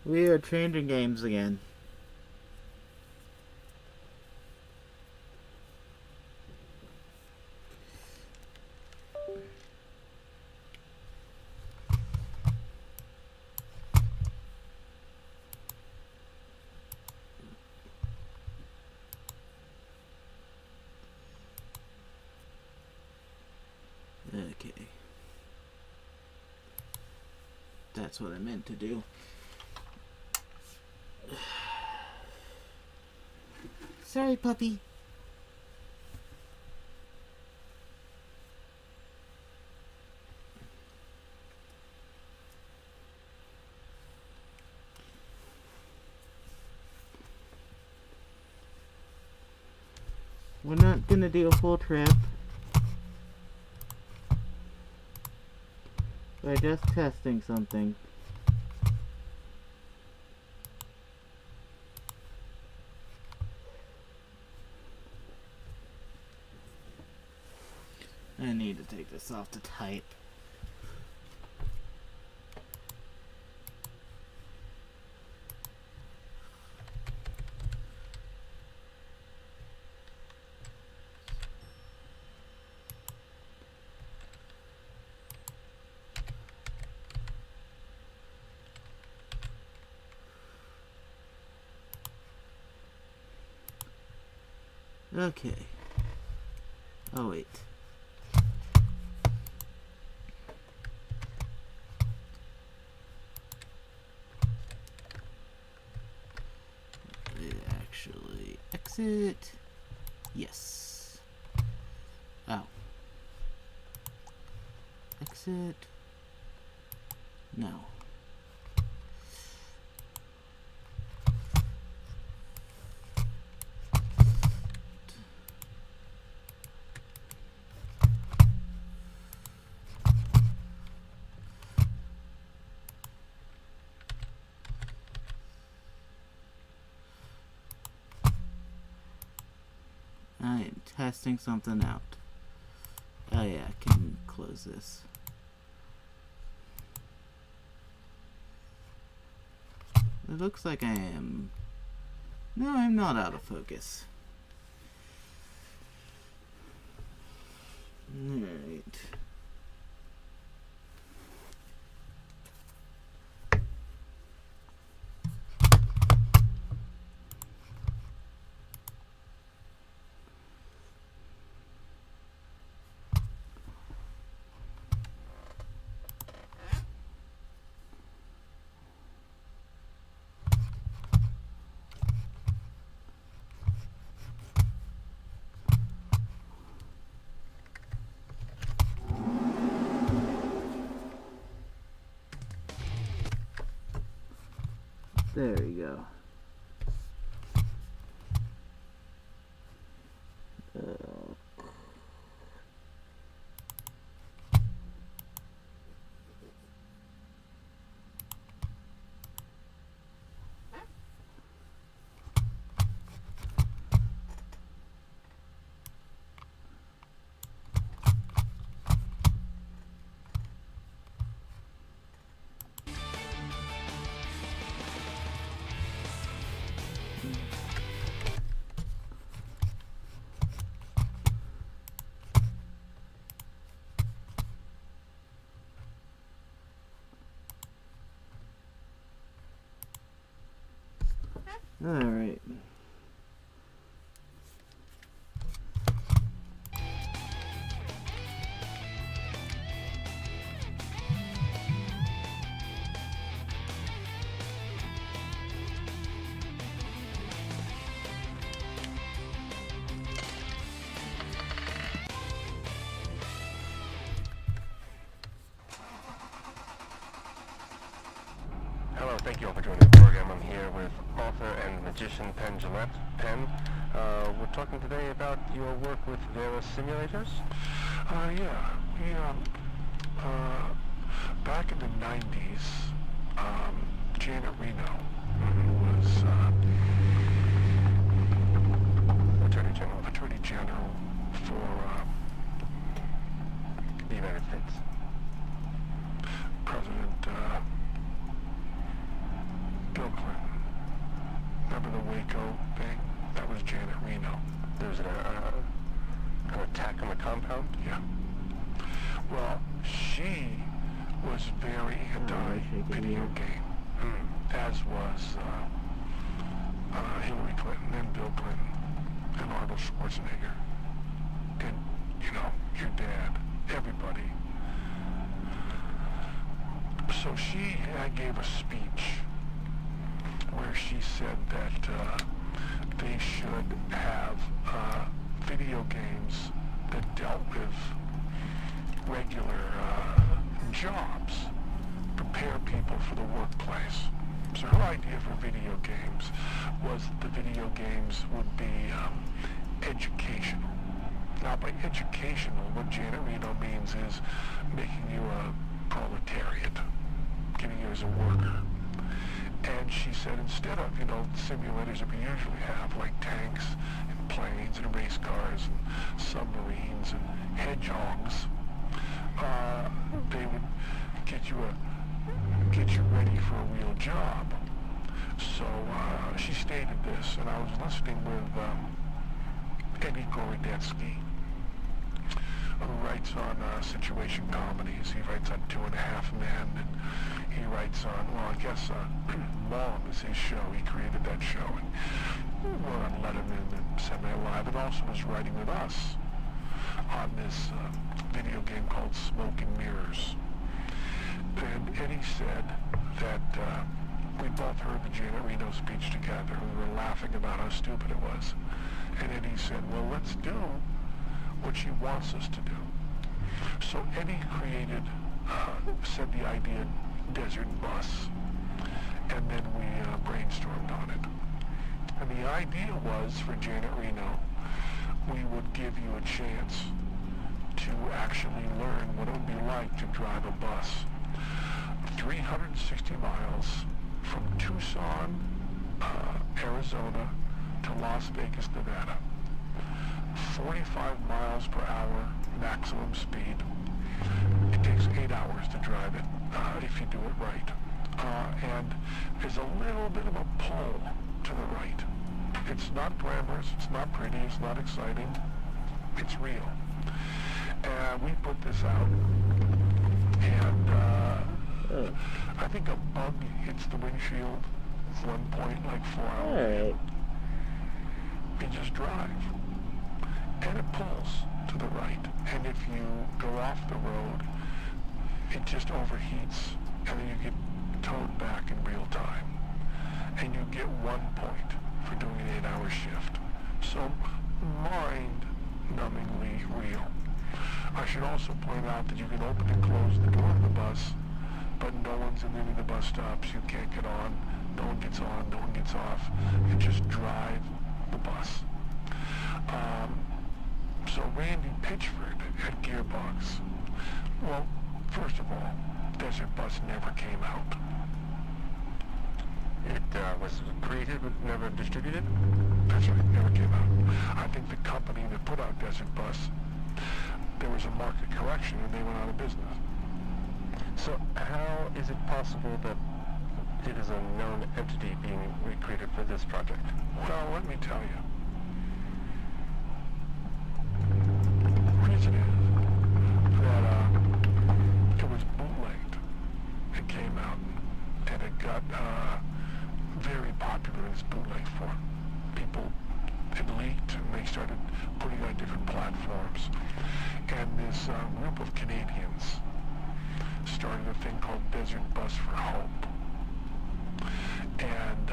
We are changing games again. Okay. That's what I meant to do. Sorry, puppy. We're not gonna do a full trip. We're just testing something. I need to take this off to type. Okay. Oh, wait. Exit. Yes. Oh. Exit. No. I am testing something out. Oh yeah, I can close this. It looks like I am... No, I'm not out of focus. Alright. There you go. Alright. Hello, thank you all for joining the program. I'm here with author and magician Penn Gillette. Penn, we're talking today about your work with various simulators. Yeah, back in the 90s, Janet Reno, who was Attorney General for The United States. President Bill Clinton. Remember the Waco thing? That was Janet Reno. There was an attack on the compound? Yeah. Well, she was very anti-video game, as was Hillary Clinton and Bill Clinton and Arnold Schwarzenegger. And, you know, your dad, everybody. So she gave a speech where she said that they should have video games that dealt with regular jobs, prepare people for the workplace. So her idea for video games was that the video games would be educational. Now by educational, what Janet Reno means is making you a proletariat, getting you as a worker. And she said instead of, you know, simulators that we usually have, like tanks and planes and race cars and submarines and hedgehogs, they would get you ready for a real job. So she stated this, and I was listening with Eddie Gorodetsky, who writes on situation comedies. He writes on 2.5 Men, and he writes on, well, I guess Mom is his show. He created that show, and we're on Letterman and Semi-Live, and also was writing with us on this video game called Smoke and Mirrors. And Eddie said that we both heard the Janet Reno speech together. We were laughing about how stupid it was. And Eddie said, well, let's do what she wants us to do. So Eddie said the idea, desert bus, and then we brainstormed on it. And the idea was, for Janet Reno, we would give you a chance to actually learn what it would be like to drive a bus 360 miles from Tucson, Arizona to Las Vegas, Nevada. 45 miles per hour maximum speed. It takes 8 hours to drive it if you do it right. And there's a little bit of a pull to the right. It's not glamorous, it's not pretty, it's not exciting. It's real. And we put this out, and I think a bug hits the windshield at one point, like 4 hours. Alright. You just drive. And it pulls to the right. And if you go off the road, it just overheats, and then you get towed back in real time. And you get 1 point for doing an 8-hour shift. So, mind-numbingly real. I should also point out that you can open and close the door of the bus, but no one's in any of the bus stops. You can't get on. No one gets on. No one gets off. You just drive the bus. So Randy Pitchford at Gearbox. Well, first of all, Desert Bus never came out. It was created but never distributed? That's right, never came out. I think the company that put out Desert Bus, there was a market correction and they went out of business. So how is it possible that it is a known entity being recreated for this project? Well, let me tell you. The reason is that it was bootlegged. It came out and it got very popular in its bootleg form. People, it leaked and they started putting it on different platforms. And this group of Canadians started a thing called Desert Bus for Hope. And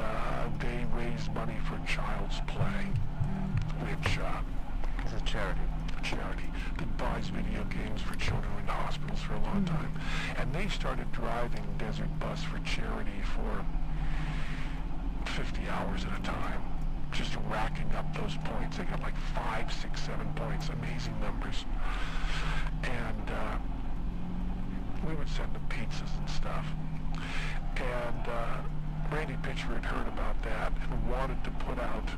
they raised money for Child's Play, which is a charity. That buys video games for children in hospitals for a long time. And they started driving Desert Bus for charity for 50 hours at a time, just racking up those points. They got like 5, 6, 7 points, amazing numbers. And we would send them pizzas and stuff. And Randy Pitchford heard about that and wanted to put out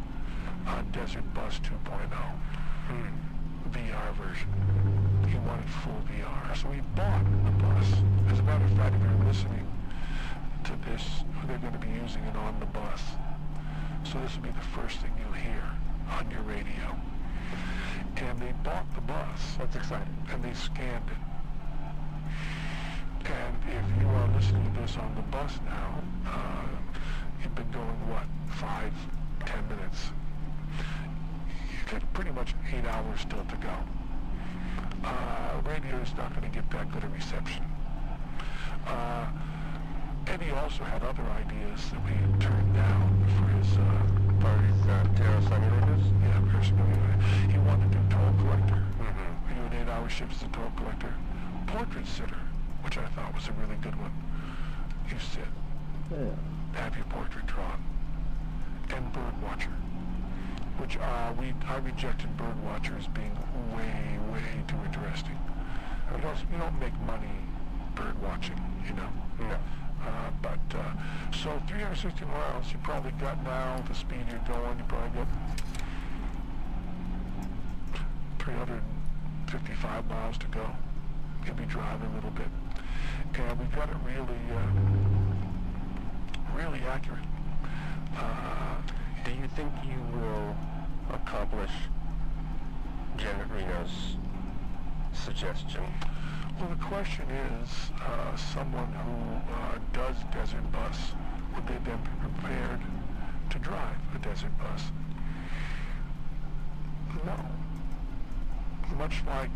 Desert Bus 2.0. VR version. He wanted full VR. So he bought the bus. As a matter of fact, if you're listening to this, they're going to be using it on the bus. So this will be the first thing you'll hear on your radio. And they bought the bus. That's exciting. And they scanned it. And if you are listening to this on the bus now, you've been going, 5, 10 minutes. You've got pretty much 8 hours still to go. Radio is not going to get that good a reception. Eddie also had other ideas that we had turned down for his Terror simulators? Yeah, Terror simulator. He wanted to do toll collector. We do an 8-hour shift as a toll collector. Portrait sitter, which I thought was a really good one. You sit, have your portrait drawn, and bird watcher, which I rejected bird watcher as being way, way too interesting. You don't make money bird watching, you know. No. So 360 miles, you probably got now, the speed you're going, you probably got 355 miles to go. You'll be driving a little bit. And we got it really accurate. Do you think you will accomplish Janet Reno's suggestion? Well, the question is, someone who does Desert Bus, would they then be prepared to drive a Desert Bus? No. Much like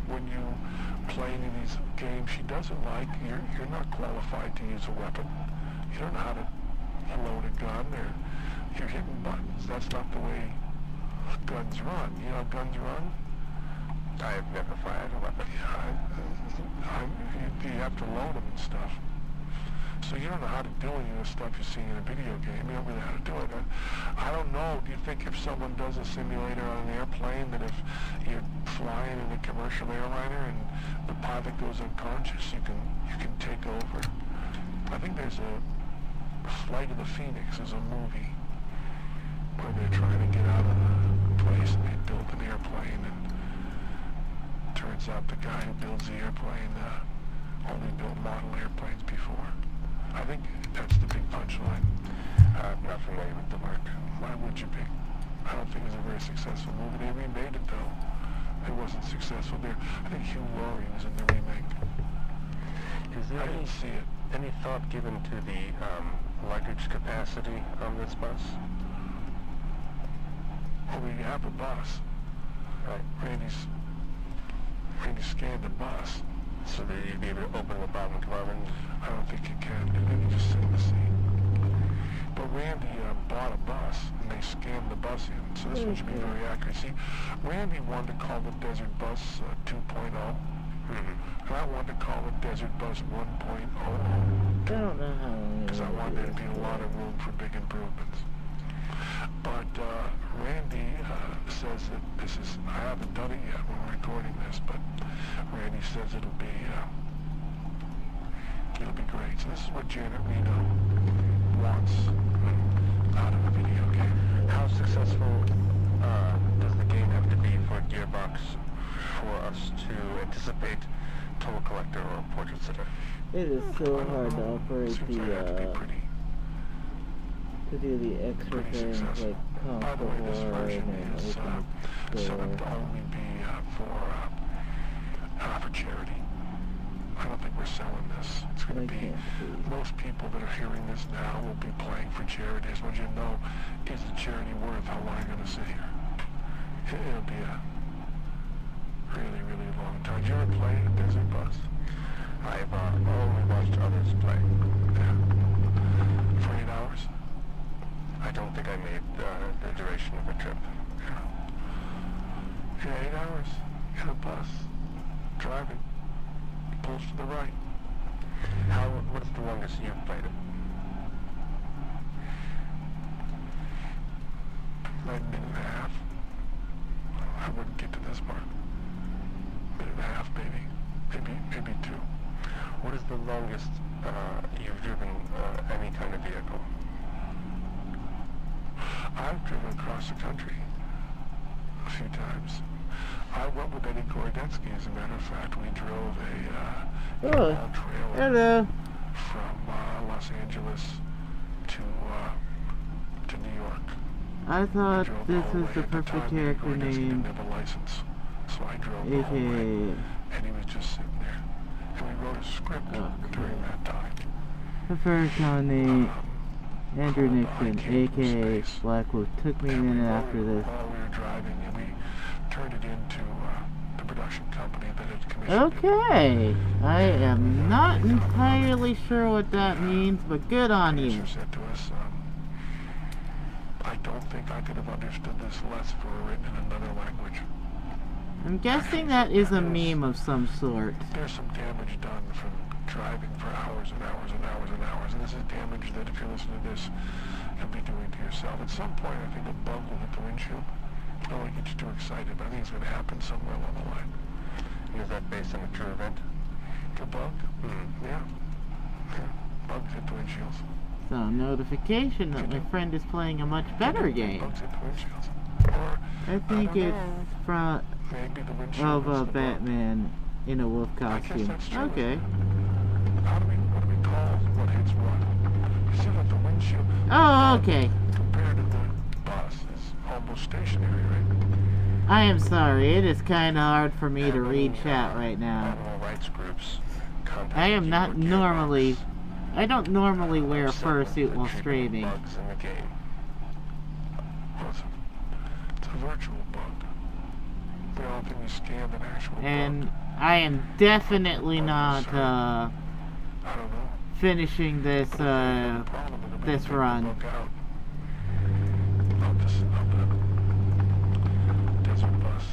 when you play any of these games she doesn't like, you're not qualified to use a weapon. You don't know how to load a gun, or you're hitting buttons. That's not the way guns run. You know how guns run? I've never fired a weapon. Yeah, you have to load them and stuff. So you don't know how to do any of the stuff you're seeing in a video game. You don't really know how to do it. I don't know. Do you think if someone does a simulator on an airplane, that if you're flying in a commercial airliner and the pilot goes unconscious, you can take over? I think there's a Flight of the Phoenix is a movie where they're trying to get out of the place and they built an airplane, and turns out the guy who builds the airplane only built model airplanes before. I think that's the big punchline. I'm not familiar with the work. Why would you be? I don't think it was a very successful movie. They remade it though. It wasn't successful there. I think Hugh Laurie was in the remake. Is there I didn't see it. any thought given to the luggage capacity on this bus? Well, we have a bus. Right. Randy scanned the bus. So that you'd be able to open the bottom compartment? I don't think you can. You can just sit in the seat. But Randy bought a bus, and they scanned the bus in. So this one should be very accurate. See, Randy wanted to call the Desert Bus 2.0. And I wanted to call it Desert Bus 1.0. I don't know how. Because I wanted there to be a lot of room for big improvements. But Randy says that this is, I haven't done it yet when we're recording this, but Randy says it'll be great. So this is what Janet Reno wants out of a video game. How successful does the game have to be for Gearbox for us to anticipate Total Collector or Portrait Sitter? It is so hard to operate Seems like it have to be pretty to do the extra things successful. like By the way, this comfortable version and is open set door. up to only be for charity. I don't think we're selling this. It's going to be, most people that are hearing this now will be playing for charity. I just want you to know, is the charity worth how long I'm going to sit here? It'll be a really, really long time. Did you ever play a Desert Bus? I've only watched others play. Yeah. For 8 hours? I don't think I made the duration of a trip. Yeah, 8 hours in a bus, driving, pulls to the right. What's the longest you've played it? Like a minute and a half. I wouldn't get to this part. Minute and a half, maybe 2. What is the longest you've driven any kind of vehicle? I've driven across the country a few times. I went with Eddie Gorodetsky, as a matter of fact. We drove a U-Haul trailer from Los Angeles to New York. I thought this was the At the perfect time, character Eddie Gorodetsky name, didn't have a license, so I drove the whole way, aka and he was just sitting there. And we wrote a script during that time. the first name, Andrew Nixon, aka Black Wolf, took me a minute after this. While we were driving, and we turned it into the production company that had commissioned it. Okay, I am not entirely sure what that means, but good on you. The producer said to us, I don't think I could have understood this less if it were written in another language. I'm guessing that is a meme of some sort. There's some damage done from driving for hours and hours and hours and hours, and this is damage that, if you listen to this, you'll be doing to yourself. At some point, I think a bug will hit the windshield. I don't want to get you too excited, but I think it's going to happen somewhere along the line. Is that based on a true event? The bug? Yeah. Bugs hit the windshields. So, notification that my friend is playing a much better game. Bugs hit the windshields. Or, I think it's from maybe the windshield is the bug. Batman in a wolf I guess costume. that's true. Okay. What do we call what hits what? You see, like the windshield. Oh, okay. Compared to the bus is almost stationary, right? I am sorry, it is kind of hard for me to read chat right now. Animal rights groups contacted I am you not or Gearbox normally... I don't normally wear a settling fursuit the while treatment of streaming. bugs in the game. Well, it's a virtual bug. We don't think we scanned an actual And bug. I am definitely not I don't know. finishing this this run. Of the desert bus.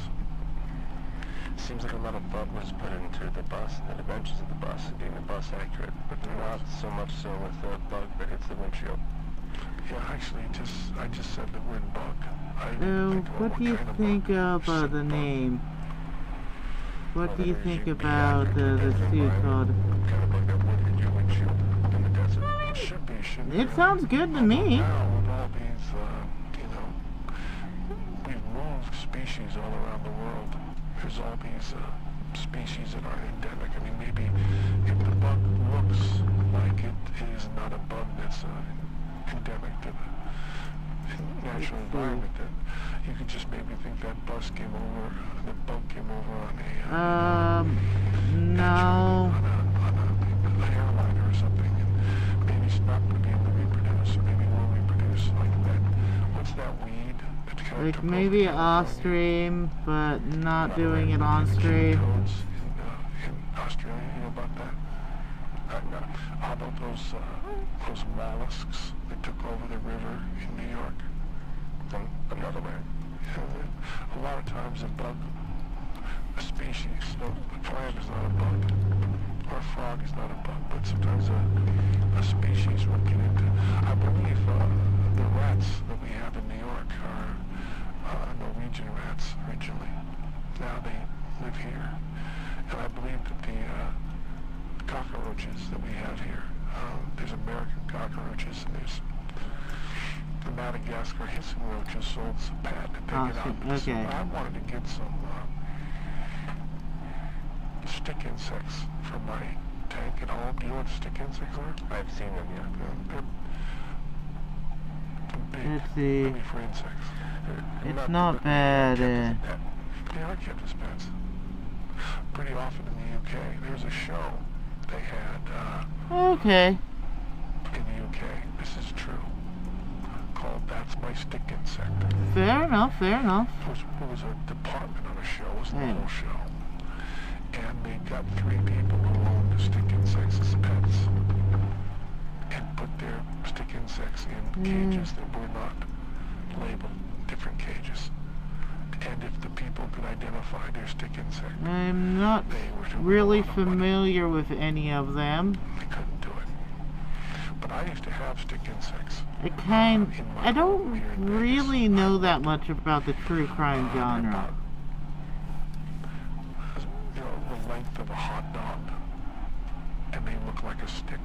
Seems like a lot of thought was put into the bus and the dimensions of the bus and being the bus accurate, but not so much so with the bug that hits the windshield. Yeah, actually, I just said the word bug. What do you think about the name? What do you think about the suit called? Kind of bug that would hit your windshield in the desert. It should be. It sounds good to me. Now, with all these, we've moved species all around the world. There's all these species that are endemic. I mean, maybe if the bug looks like it is not a bug that's endemic to the natural environment, then you could just maybe think that bus came over, the bug came over on a no. on a airliner or something, and maybe it's not going to be able to reproduce, or maybe it will reproduce like that. What's that weed? Like maybe off stream, but not doing it on stream. In Australia, you know about that? How about those mollusks that took over the river in New York? Another way. A lot of times a bug, a species, a plant is not a bug, or a frog is not a bug, but sometimes a species will get into. I believe the rats that we have in New York are Norwegian rats originally. Now they live here. And I believe that the cockroaches that we have here, there's American cockroaches and there's the Madagascar hissing roaches sold some patent to take it out. Okay. I wanted to get some stick insects from my tank at home. Do you know what stick insects are? I've seen them, yeah. They're big. Let's see. Maybe for insects. It's not bad. They are kept as pets. Pretty often in the UK. There was a show they had Okay. in the UK. This is true. Called That's My Stick Insect. Fair enough, fair enough. It was a department on a show. It wasn't the whole show. And they got 3 people who owned the stick insects as pets and put their stick insects in cages that were not labeled, different cages. And if the people could identify their stick insect, I'm not really familiar with any of them. they couldn't do it. But I used to have stick insects. I don't really know that much about the true crime genre. The length of a hot dog, and they look like a stick,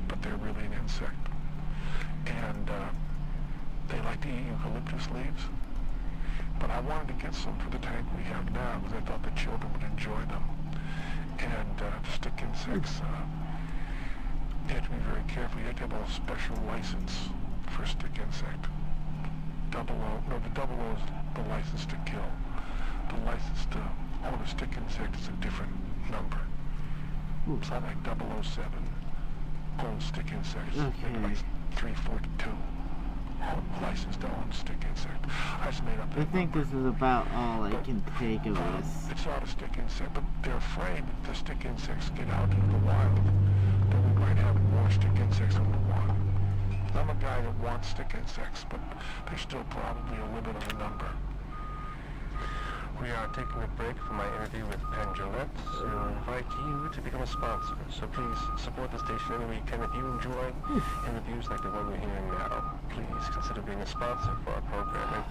but they're really an insect. And they like to eat eucalyptus leaves. But I wanted to get some for the tank we have now because I thought the children would enjoy them. And the stick insects, you have to be very careful. You have to have a special license for a stick insect. The double O is the license to kill. The license to own a stick insect is a different number. It's not like 007 owns stick insects. Okay. Like 342. License to own stick insect. I just made up that I think number. this is about all I can take of this. It's not a stick insect, but they're afraid that the stick insects get out into the wild. That we might have more stick insects in the wild. I'm a guy that wants stick insects, but there's still probably a limit on the number. We are taking a break from my interview with Penn Gillette to invite you to become a sponsor. So please support the station any way you can. If you enjoy interviews like the one you're hearing now, please consider being a sponsor for our programming,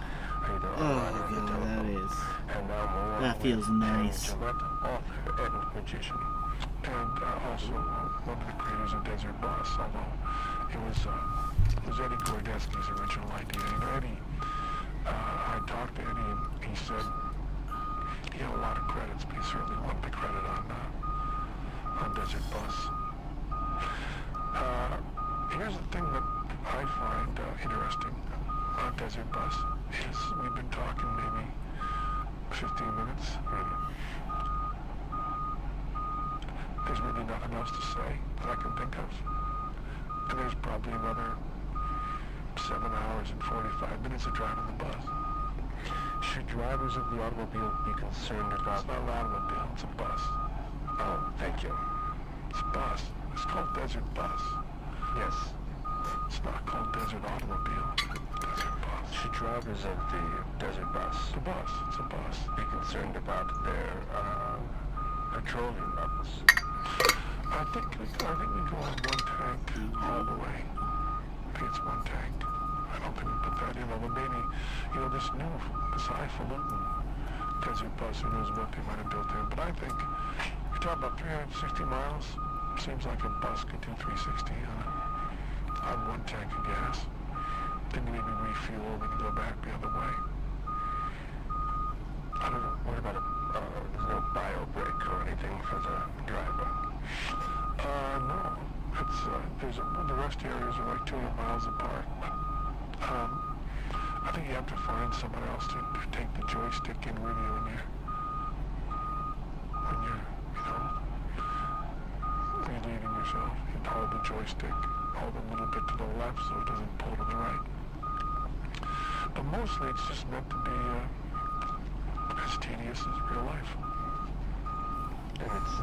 either online or the telephone. That is. And now more That feels with nice. Penn Gillette, author and magician. And also one of the creators of Desert Bus, although it was Eddie Gordetsky's original idea. You know, Eddie, I talked to Eddie and he said he had a lot of credits, but he certainly wanted the credit on Desert Bus. Here's the thing that I find interesting on Desert Bus is we've been talking maybe 15 minutes. There's really nothing else to say that I can think of. And there's probably another 7 hours and 45 minutes of driving the bus. Should drivers of the automobile be concerned about... It's not an automobile, it's a bus. Oh, thank you. It's a bus. It's It's called Desert Bus. Yes. It's not called Desert Automobile. Desert Bus. Should drivers of the desert bus It's a bus. It's a bus. be concerned about their petroleum levels? I think we go on one tank all the way. I think it's one tank. I don't think we put that in, although maybe, this highfalutin desert bus, who knows what they might have built in. But I think, you're talking about 360 miles, seems like a bus could do 360 on one tank of gas. Then maybe refuel, we can go back the other way. I don't know. What about there's no bio break or anything for the driver? No. It's, the rest areas are like 200 miles apart. I think you have to find someone else to take the joystick in with you when you're leaving yourself. You hold the joystick, hold a little bit to the left so it doesn't pull to the right. But mostly it's just meant to be as tedious as real life. And it's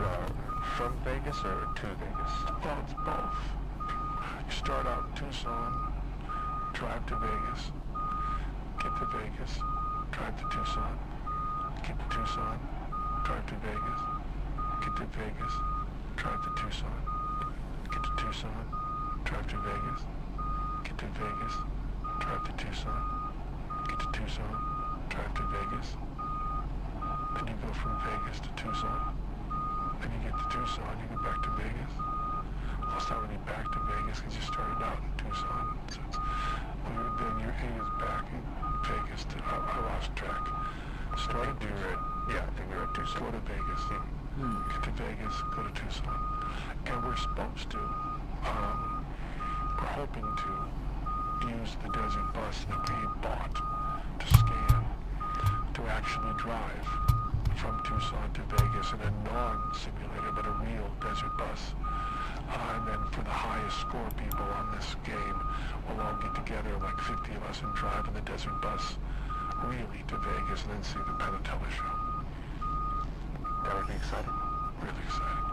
from Vegas or to Vegas? Well, it's both. You start out in Tucson, drive to Vegas, get to Vegas, drive to Tucson, get to Tucson, drive to Vegas, get to Vegas, drive to Tucson, get to Tucson, drive to Vegas, get to Vegas, drive to Tucson, get to Tucson, drive to Vegas. Then you go from Vegas to Tucson. Then you get to Tucson, you go back to Vegas. Well, it's not really back to Vegas because you started out in Tucson. So then your A is back in Vegas to, I lost track. Started to, I think we were at Tucson. Go to Vegas. Get to Vegas, go to Tucson. And we're supposed to, we're hoping to use the desert bus that we bought to scan to actually drive from Tucson to Vegas in a non-simulator but a real desert bus. And then for the highest score people on this game, we'll all get together, like 50 of us, and drive in the desert bus really to Vegas and then see the Penn and Teller show. That would be exciting. Really exciting.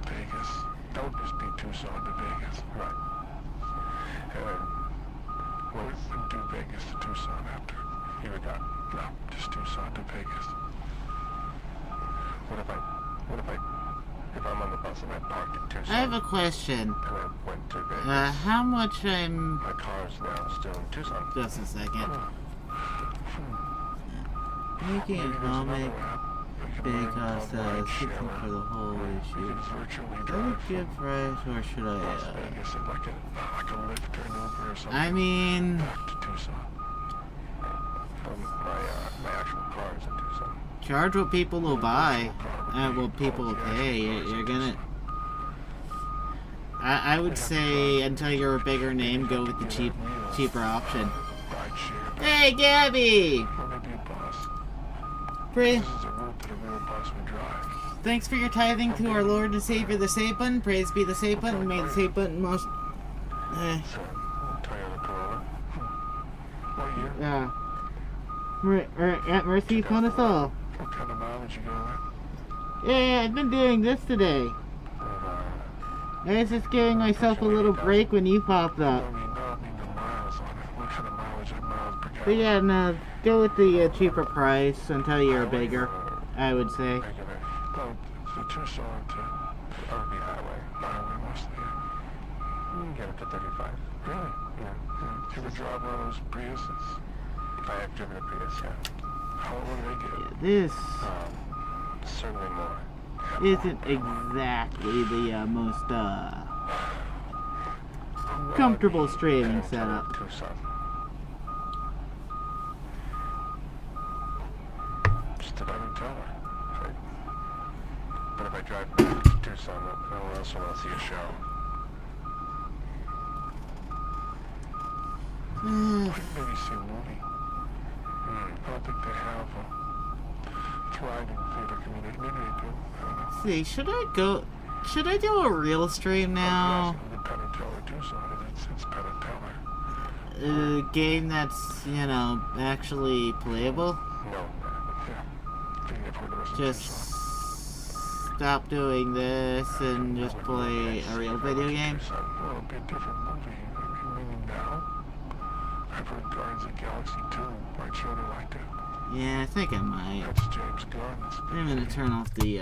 Vegas. That would just be Tucson to Vegas. Right. We wouldn't do Vegas to Tucson after. You would not? No, just Tucson to Vegas. What if I'm on the bus and I parked in Tucson? I have a question. And I went to Vegas. How much I'm... My car's now still in Tucson. Just a second. Making Maybe a there's comic another app. We can big learn cost called Ride $60 Share. for the whole We issue. can virtually Is that drive a good from price, or should Las I... Vegas in like a Lyft or an Uber or something. I mean... Back to Tucson. My actual car is in Tucson. Charge what people will buy. What people will pay. You're gonna... I would say, until you're a bigger name, go with the cheaper option. Ride share. Hey, Gabby! Or maybe a bus. Praise... This is a route that a real bus would drive. Thanks for your tithing to our Lord and Savior, the Save Button. Praise be the Save Button. May the Save Button most... So, Toyota Corolla. What year? Yeah. Aunt Mercy, phone us all. What kind of mileage you going at? Yeah, I've been doing this today. I was just giving myself a little break when you popped up. I mean the miles on it. What kind of mileage and miles per gallon? But yeah, no, go with the cheaper price until you're bigger, I would say. Regular. No, the Tucson to RV highway. highway mostly. Yeah. You can get up to 35. Really? Yeah. You ever drive one of those Priuses? I have driven a Prius, yeah. How what do they get? This Certainly more. isn't exactly the most comfortable streaming setup. Tucson. Just about in Teller. Right. But if I drive back to Tucson, I'll also want to see a show. I think maybe see a movie. I don't think they have a thriving theater community. Maybe they do. I don't know. See, should I do a real stream now? Yes, the Penn and Teller Tucson. It's Penn and Teller. A game that's, actually playable? Yeah. No. I think they've heard of us in Just... Tucson. stop doing this and just play a real video game? Well, it'll be a different movie. You mean now? I've heard Guardians of the Galaxy 2. My children liked it. Yeah, I think I might. That's James Gunn. I'm gonna turn off the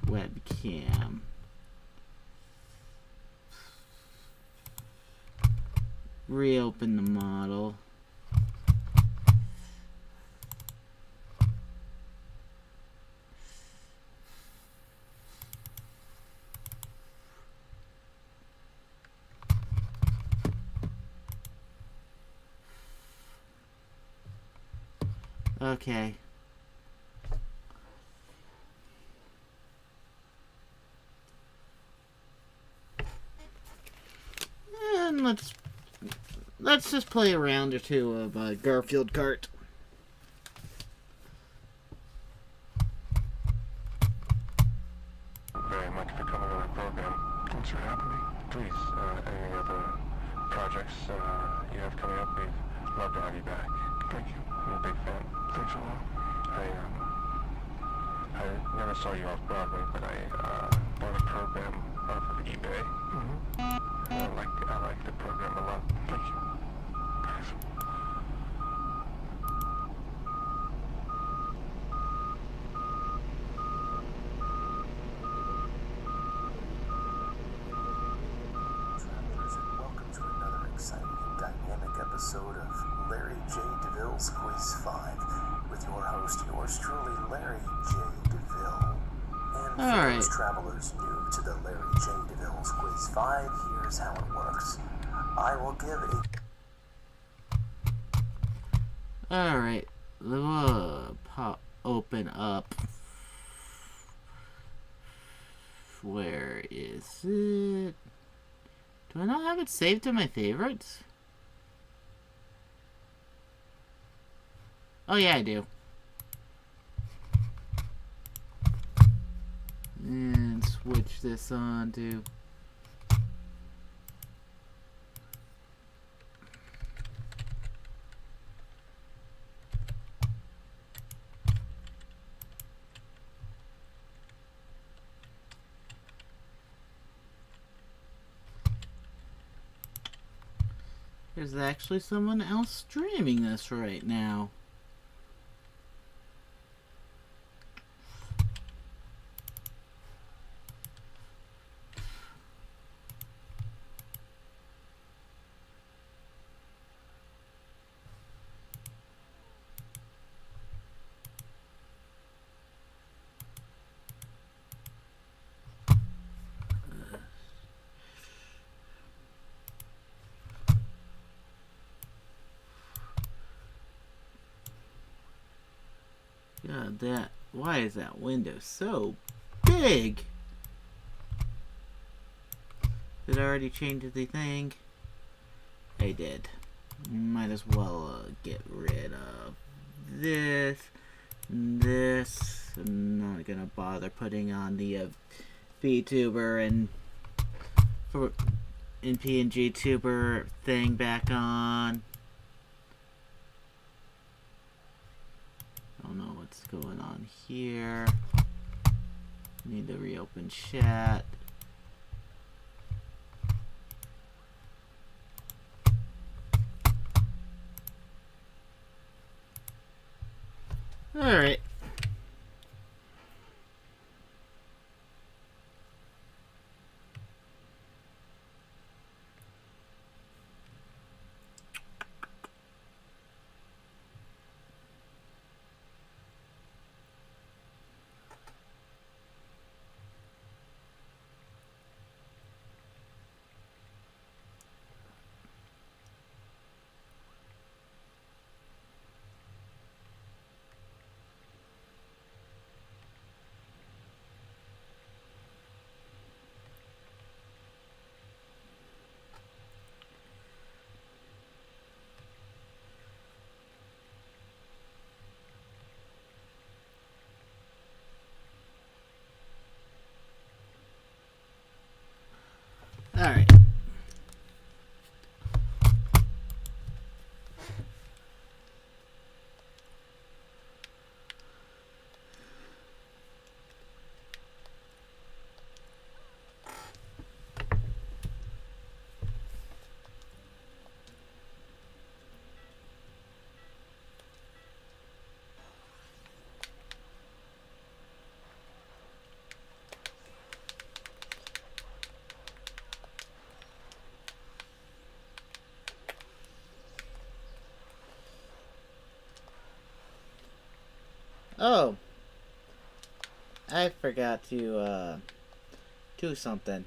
webcam. Reopen the model. Okay. And let's just play a round or two of Garfield Kart. Very much for coming on the program. Thanks for having me. Please, any other projects you have coming up, we'd love to have you back. Thank you. I'm a big fan. Thanks a lot. I never saw you off Broadway, but I bought a program off of eBay. Mm-hmm. And I like the program a lot. Thank you. Thanks. Travelers, and welcome to another exciting and dynamic episode of Larry J. DeVille's Quiz 5 with your host, yours truly, Larry J. DeVille. And for those travelers new to the Larry J. DeVille's Quiz 5, here's how it works. I will give a... Alright, we'll open up. Where is it? Do I not have it saved to my favorites? Oh yeah, I do. And switch this on to... There's actually someone else streaming this right now. God, why is that window so big? Did I already change the thing? I did. Might as well get rid of this. I'm not gonna bother putting on the vtuber and PNG tuber thing back on. I don't know what's going on here. Need to reopen chat. Alright. Oh, I forgot to do something.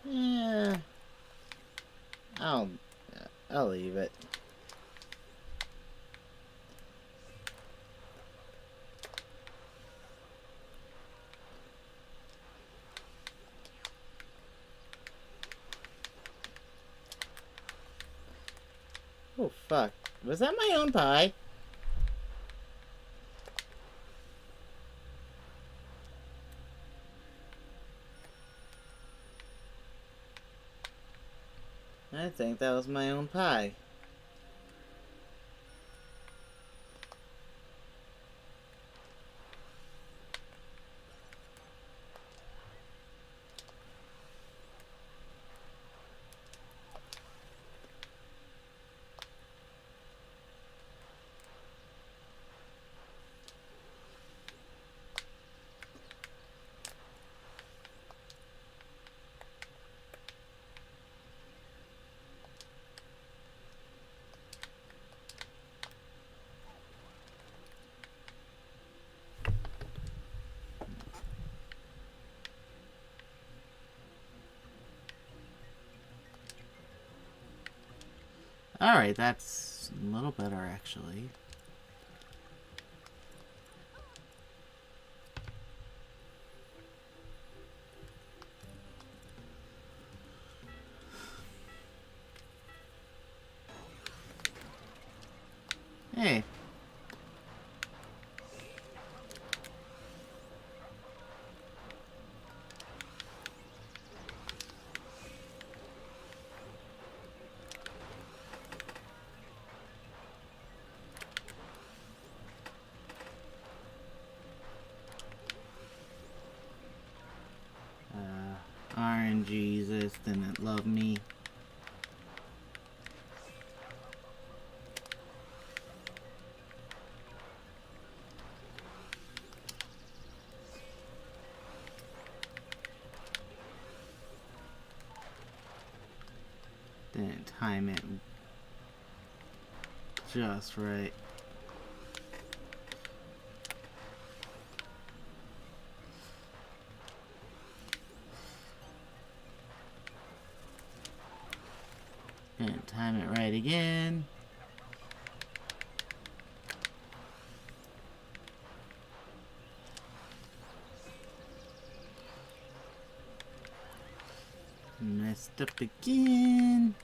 Yeah, I'll leave it. Oh fuck! Was that my own pie? I think that was my own pie. Alright, that's a little better actually. Hey. RNGesus didn't love me. Didn't time it just right. Didn't time it right again. Messed up again.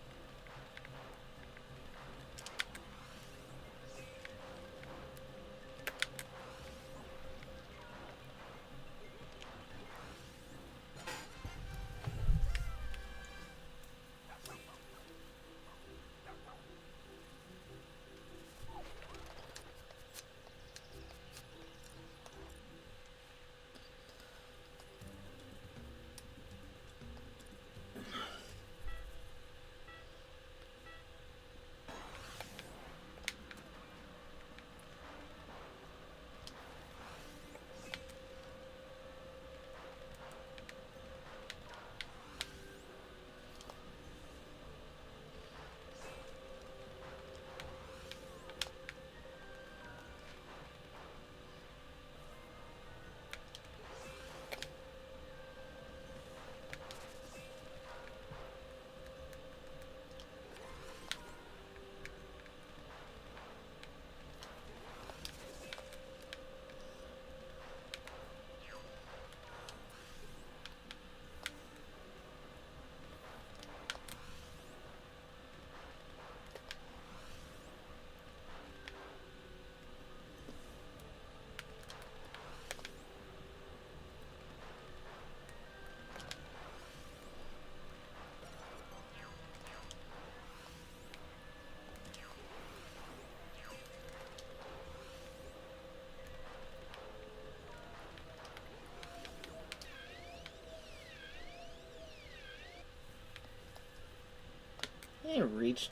it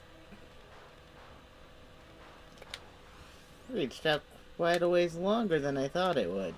reached out quite a ways longer than I thought it would.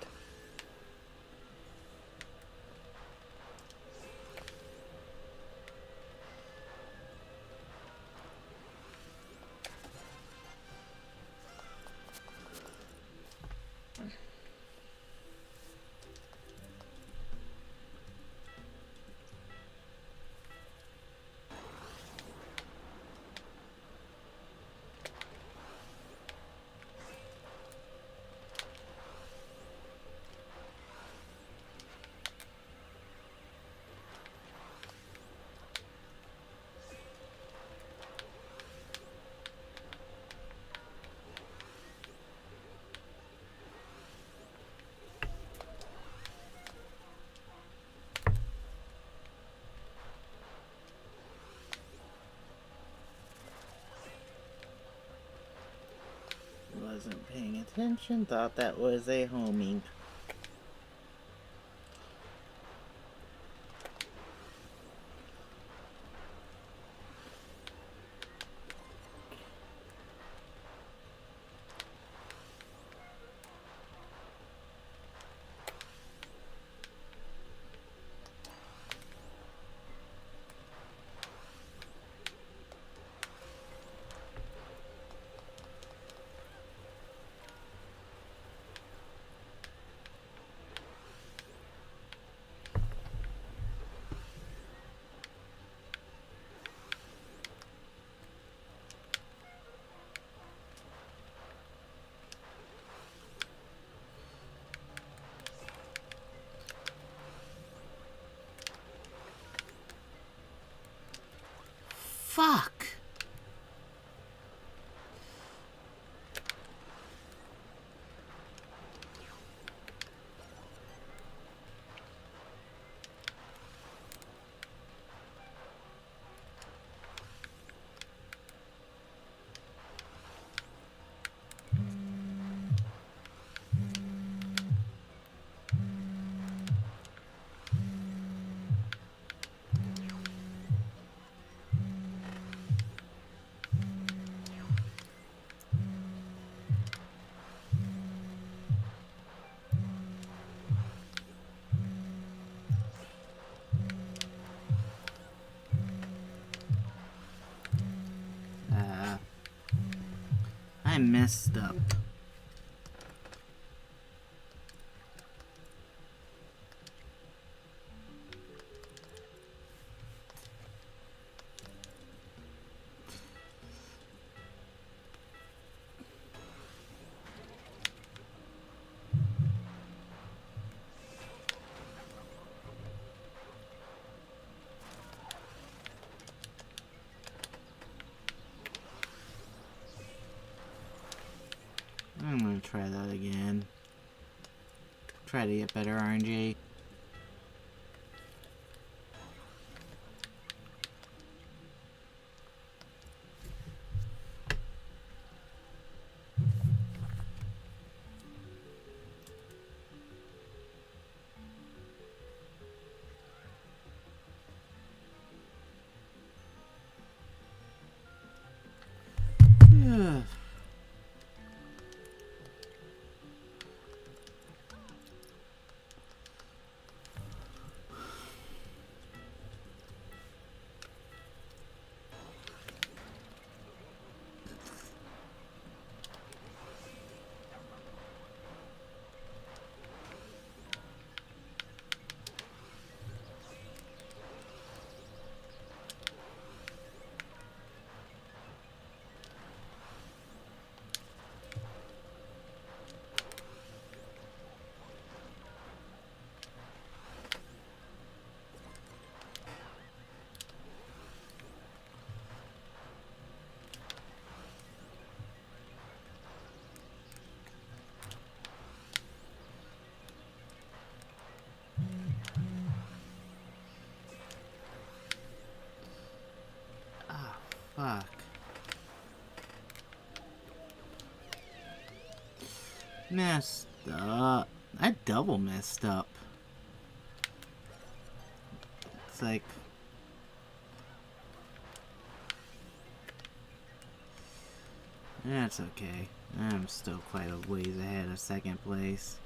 Wasn't paying attention, thought that was a homing. Fuck! I messed up. I'm gonna try that again. Try to get better RNG. Fuck. Messed up. I double messed up. It's like... That's okay. I'm still quite a ways ahead of second place.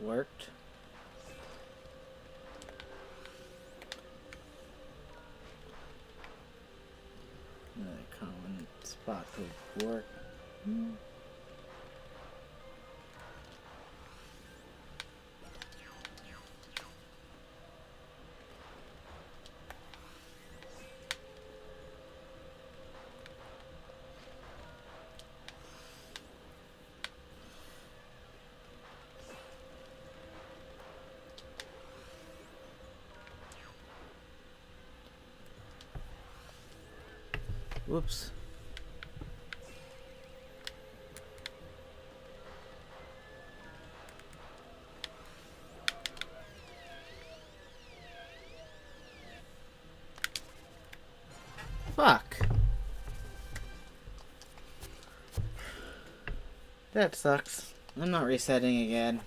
Worked. Another common spot to work. Whoops. Fuck. That sucks. I'm not resetting again.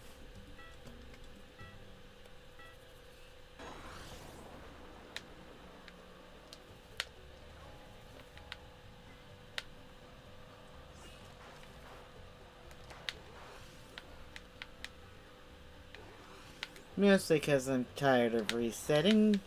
Mostly because I'm tired of resetting.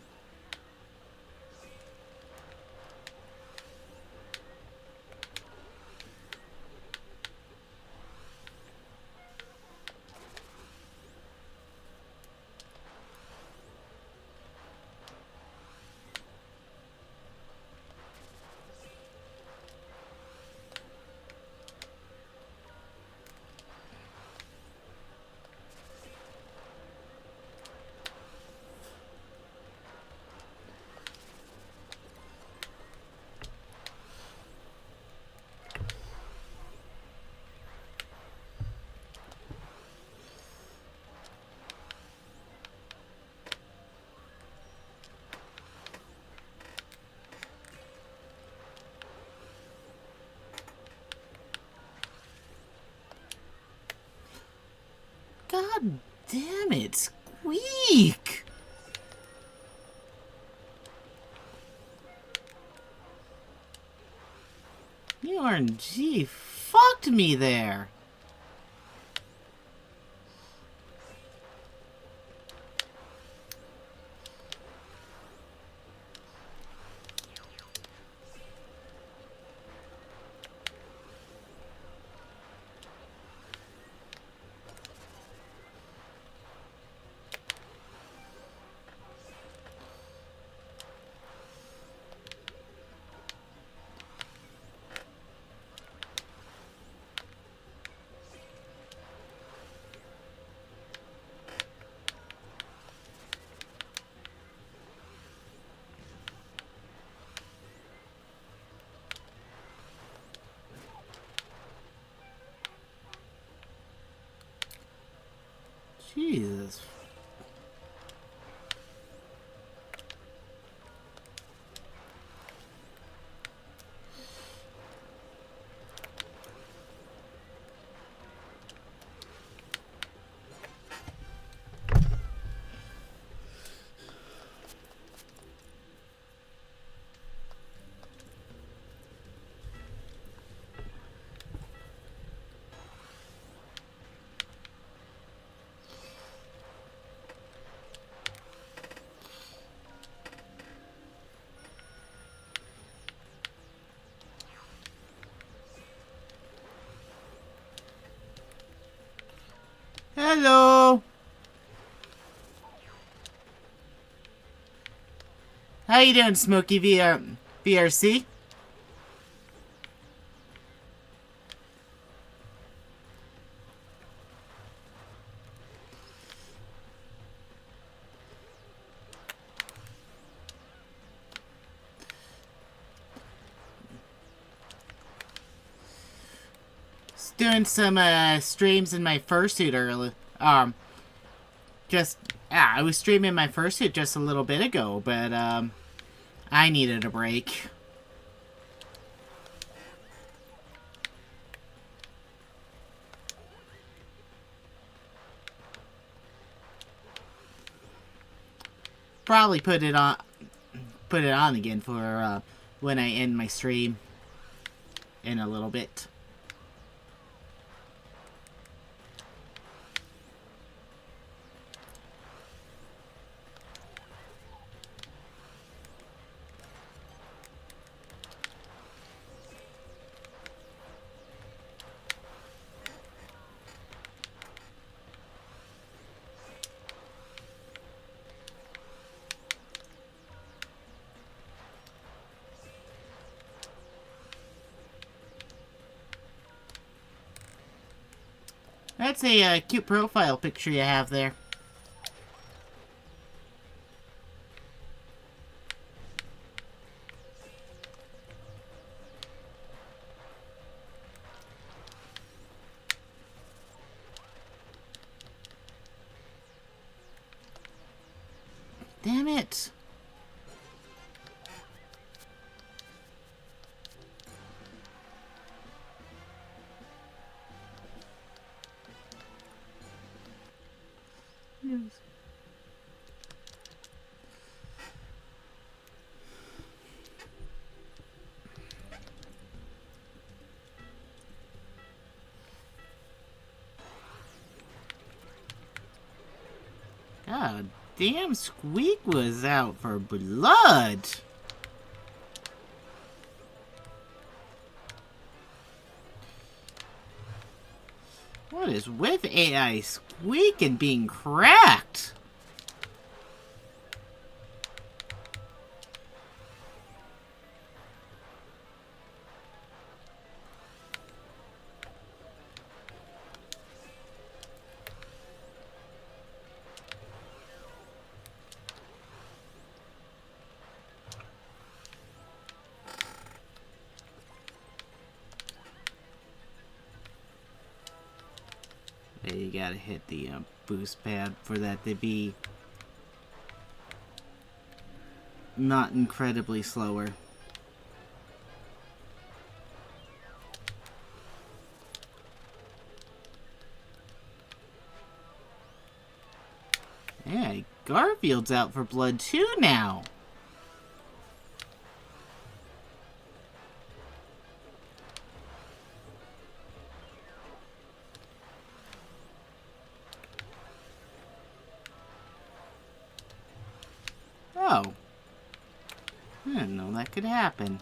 God damn it, Squeak! You RNG fucked me there. Jesus. Hello. How you doing, Smokey VRC? Doing some streams in my fursuit early. I was streaming my fursuit just a little bit ago, but I needed a break. Probably put it on again for when I end my stream in a little bit. That's a cute profile picture you have there. Damn it. Yes. God damn, Squeak was out for blood. What is with AI Squeak and being cracked? You gotta hit the boost pad for that to be not incredibly slower. Yeah, Garfield's out for blood too now. Oh. I didn't know that could happen.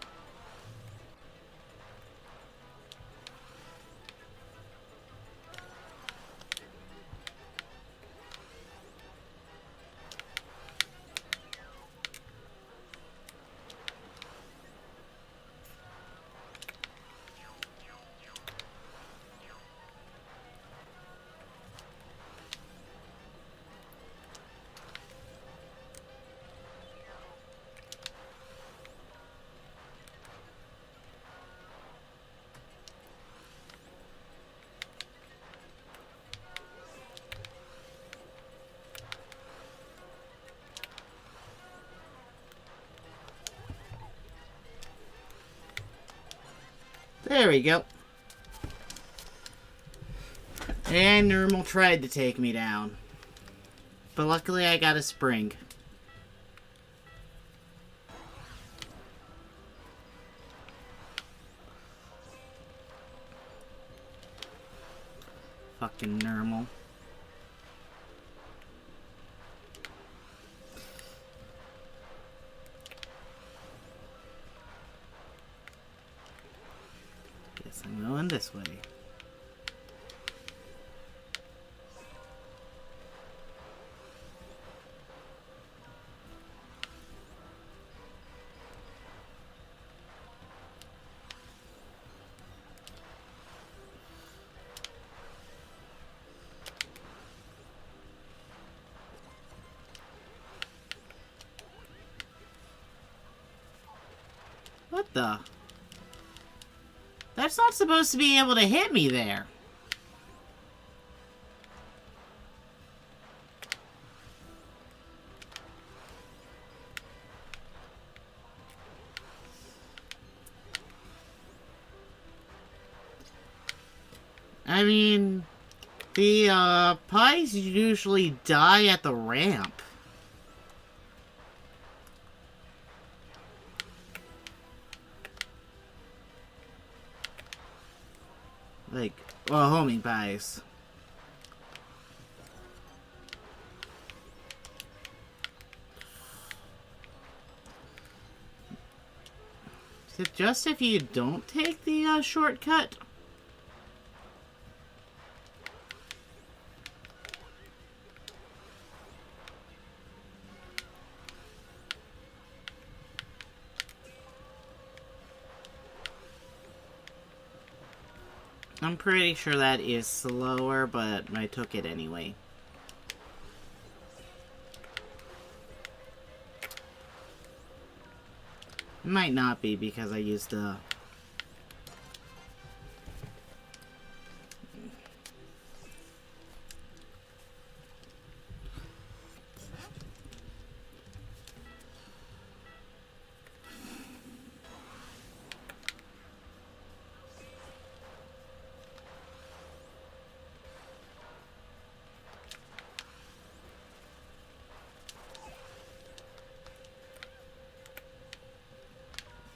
There we go. And Normal tried to take me down. But luckily I got a spring. Fucking Normal. Guess I'm going this way. What the? That's not supposed to be able to hit me there. I mean, the Pikes usually die at the ramp. Like, well, homing Pikes. Is it just if you don't take the shortcut? I'm pretty sure that is slower, but I took it anyway. Might not be because I used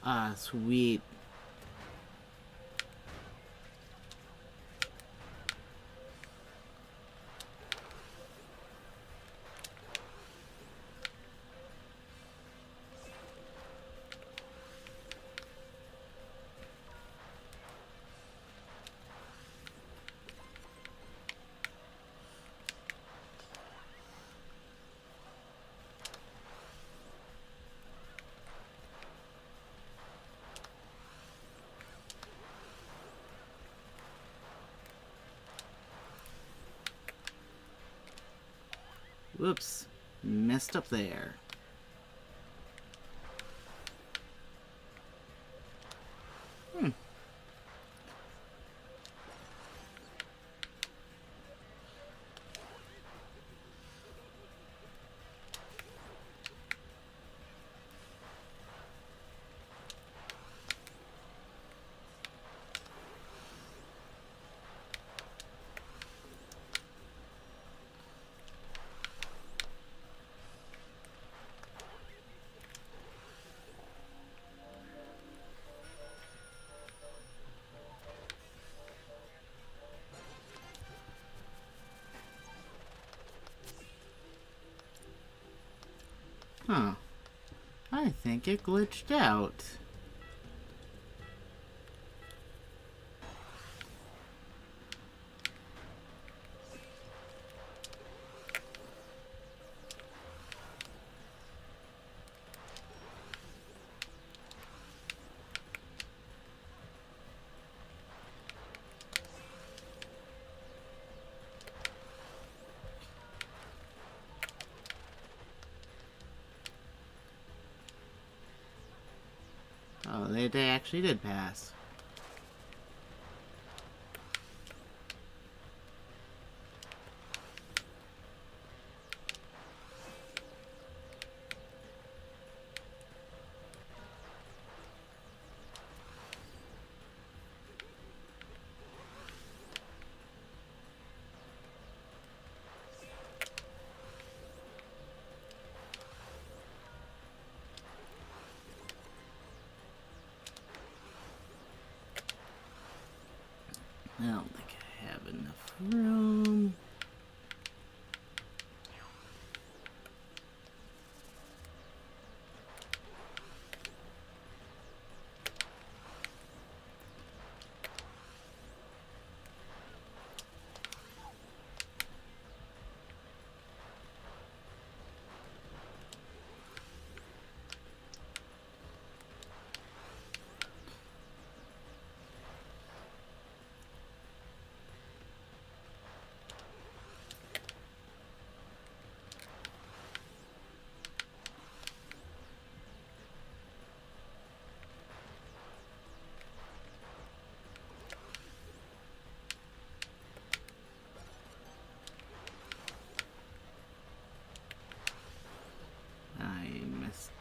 Ah, sweet. Whoops. Messed up there. Huh. I think it glitched out. Oh, they actually did pass. I don't think I have enough room.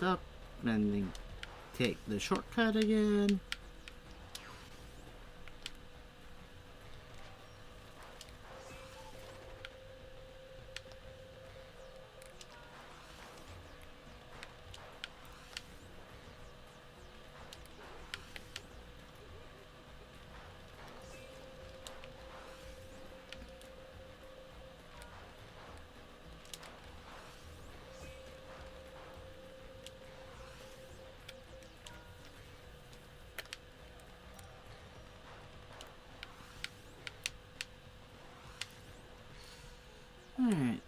up and then take the shortcut again. Alright.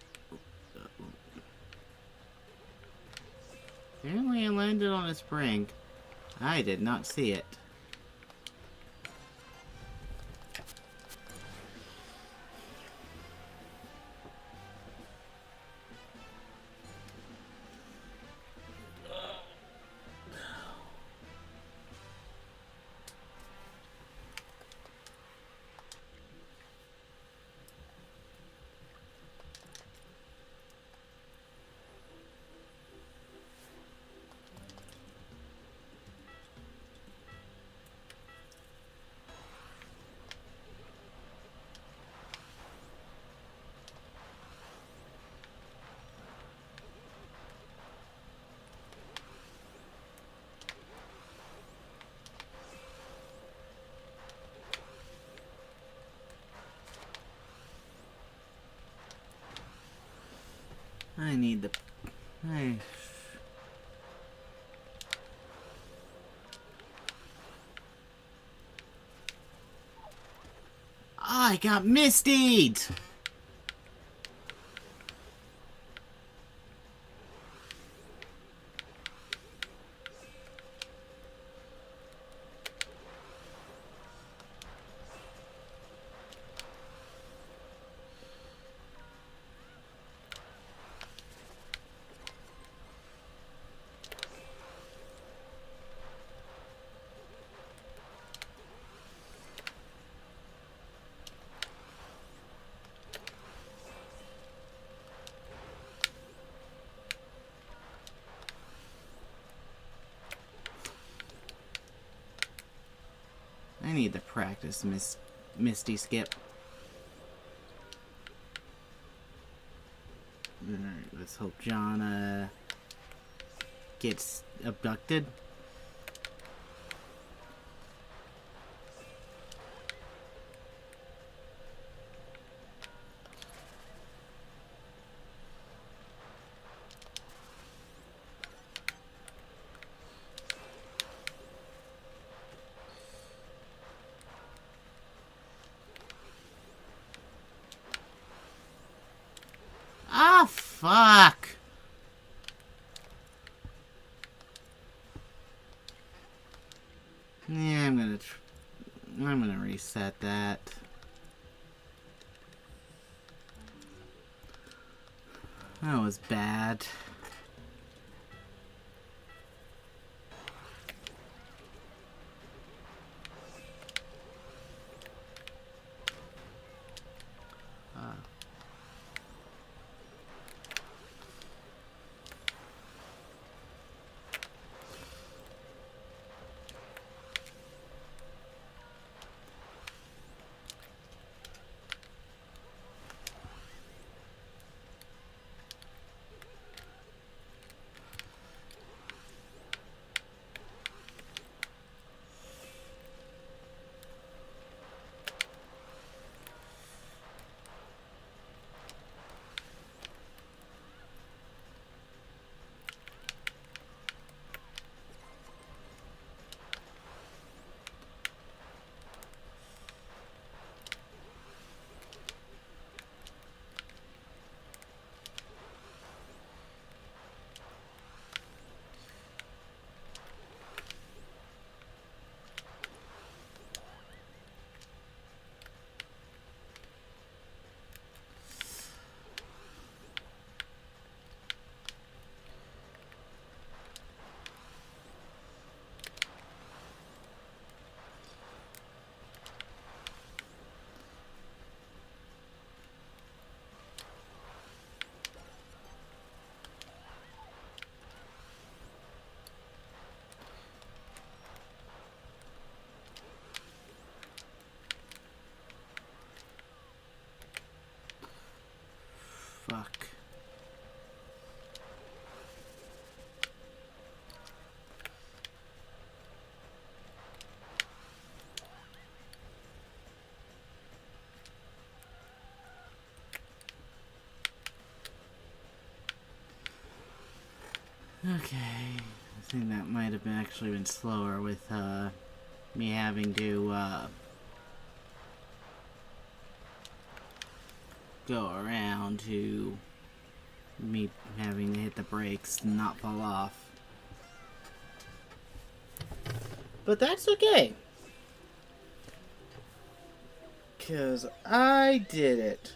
Apparently I landed on a spring. I did not see it. I need the... I got mistied! I need to practice Misty Skip. Alright, let's hope John gets abducted. Ah, fuck! Yeah, I'm gonna reset that. That was bad. fuck. Okay, I think that might have actually been slower with me having to go around to me having to hit the brakes and not fall off. But that's okay, 'cause I did it.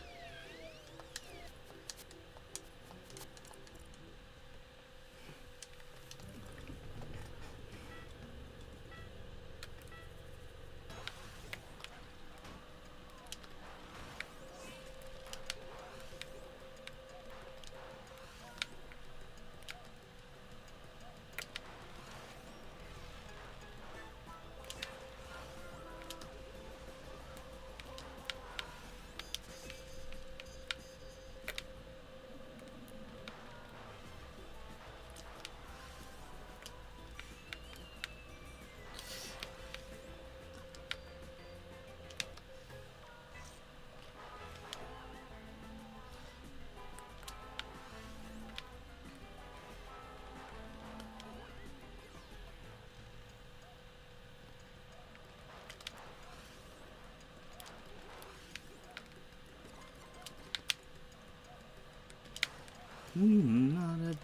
Not a...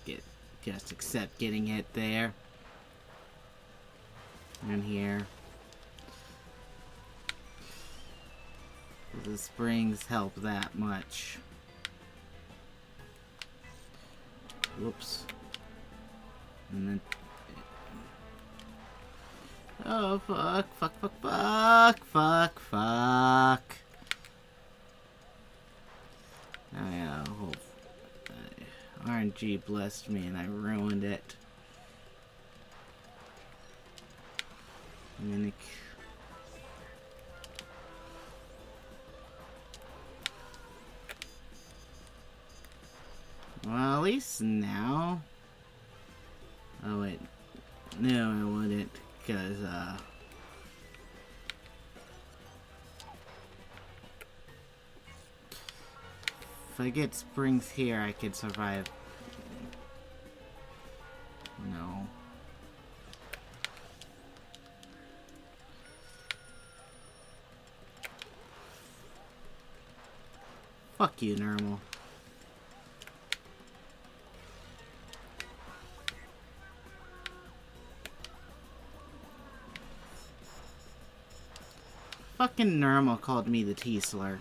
Yeah, just accept getting hit there. And here. The springs help that much. Whoops. And then... Oh, fuck, fuck, fuck, fuck, fuck, fuck. RNG blessed me and I ruined it. I'm gonna... Well, at least now... Oh, wait. No, I wouldn't. Because, if I get springs here, I could survive. No. Fuck you, normal. Fucking Normal called me the T-slur.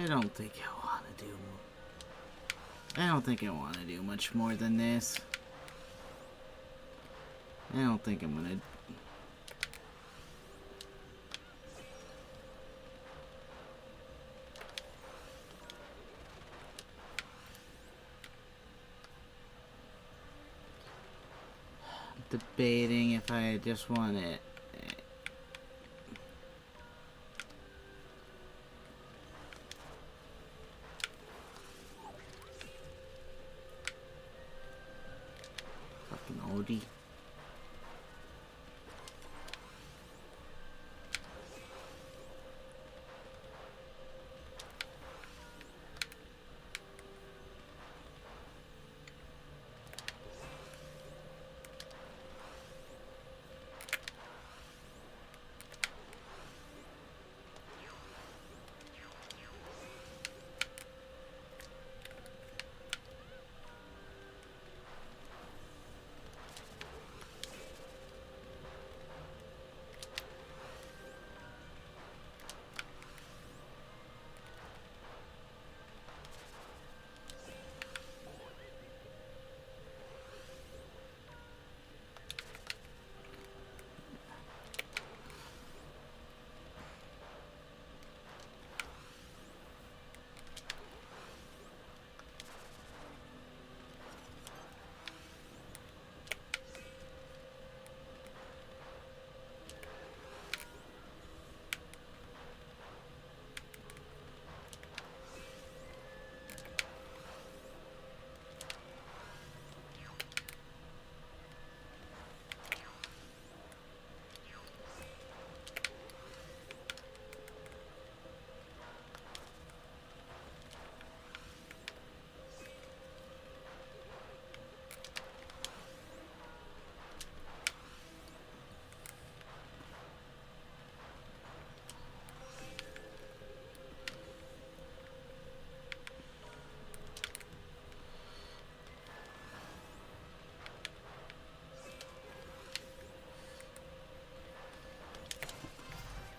I don't think I want to do much more than this. I don't think I'm gonna... Debating if I just want it. Fucking Odie.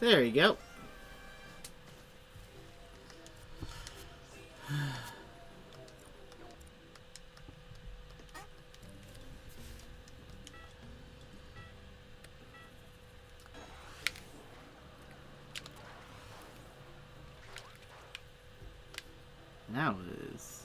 There you go. That was...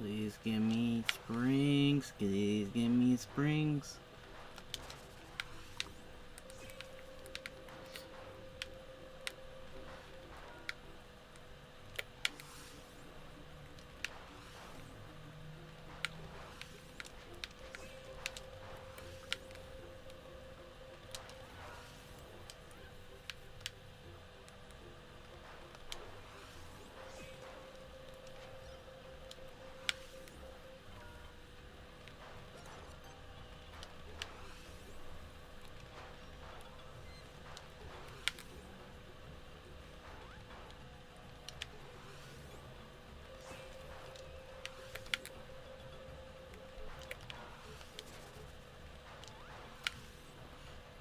Please give me springs. Please give me springs.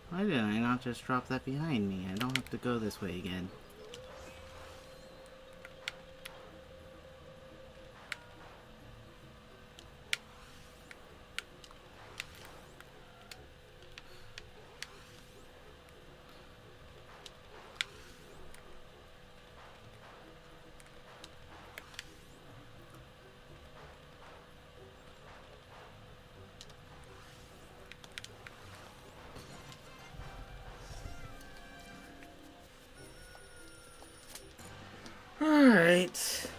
Why did I not just drop that behind me? I don't have to go this way again. Alright.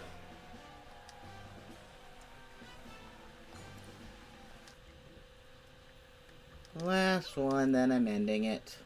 Last one, then I'm ending it.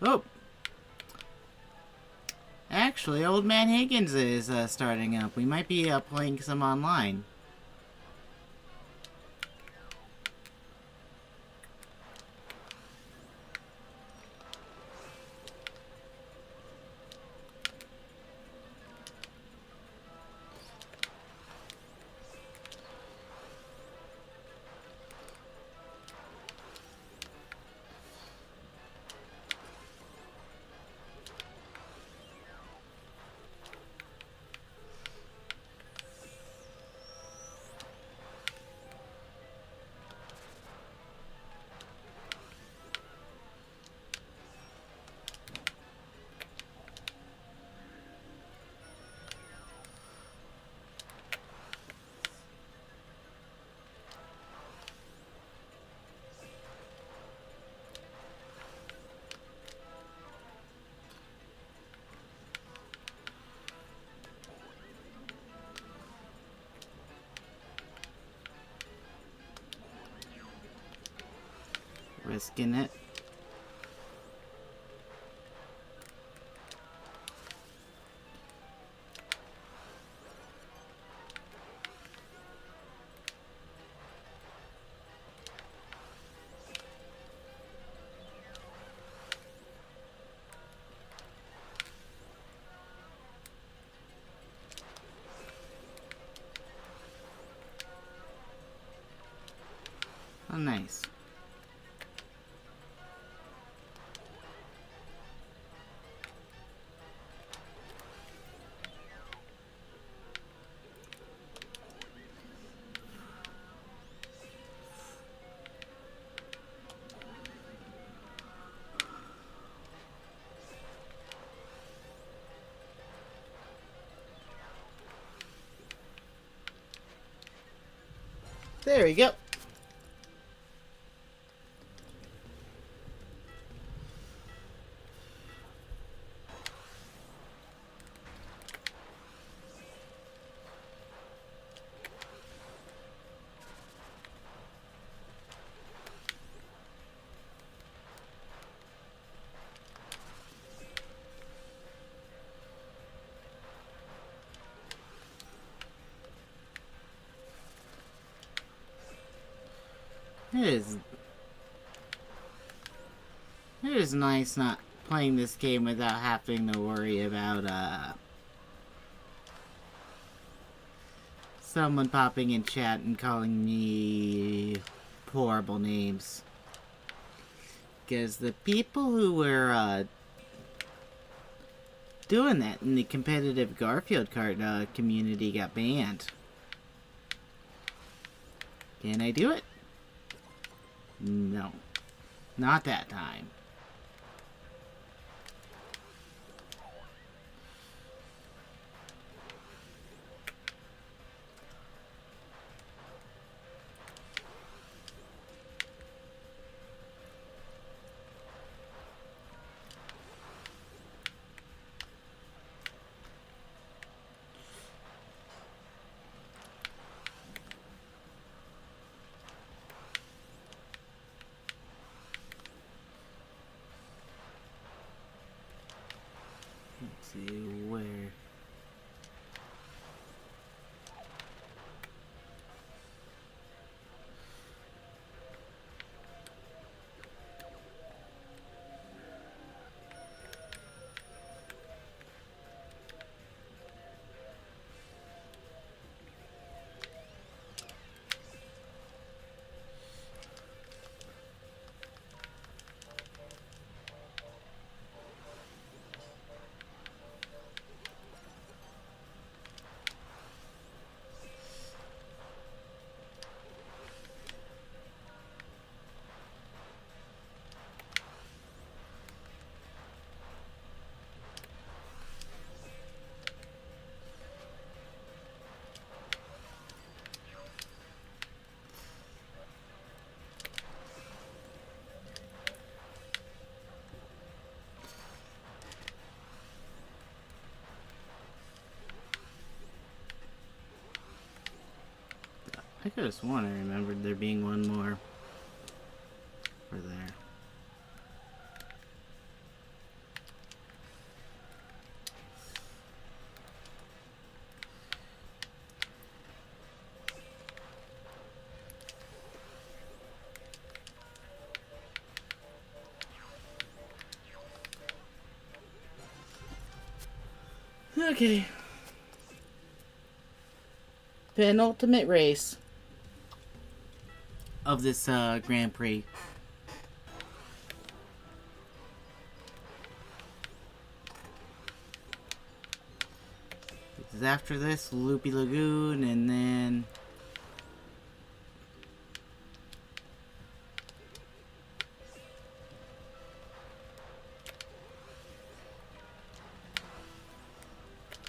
Oh! Actually, Old Man Higgins is starting up. We might be playing some online. Risking it. Nice. There we go. It is nice not playing this game without having to worry about someone popping in chat and calling me horrible names. Because the people who were doing that in the competitive Garfield cart community got banned. Can I do it? No. Not that time. Let's see where. I could have sworn I remembered there being one more over there. Okay. Penultimate race of this Grand Prix. Because after this, Loopy Lagoon, and then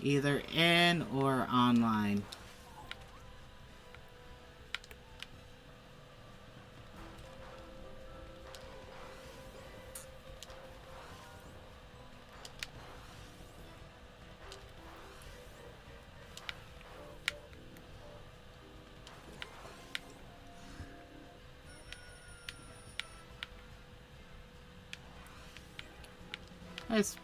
either in or online. Nice.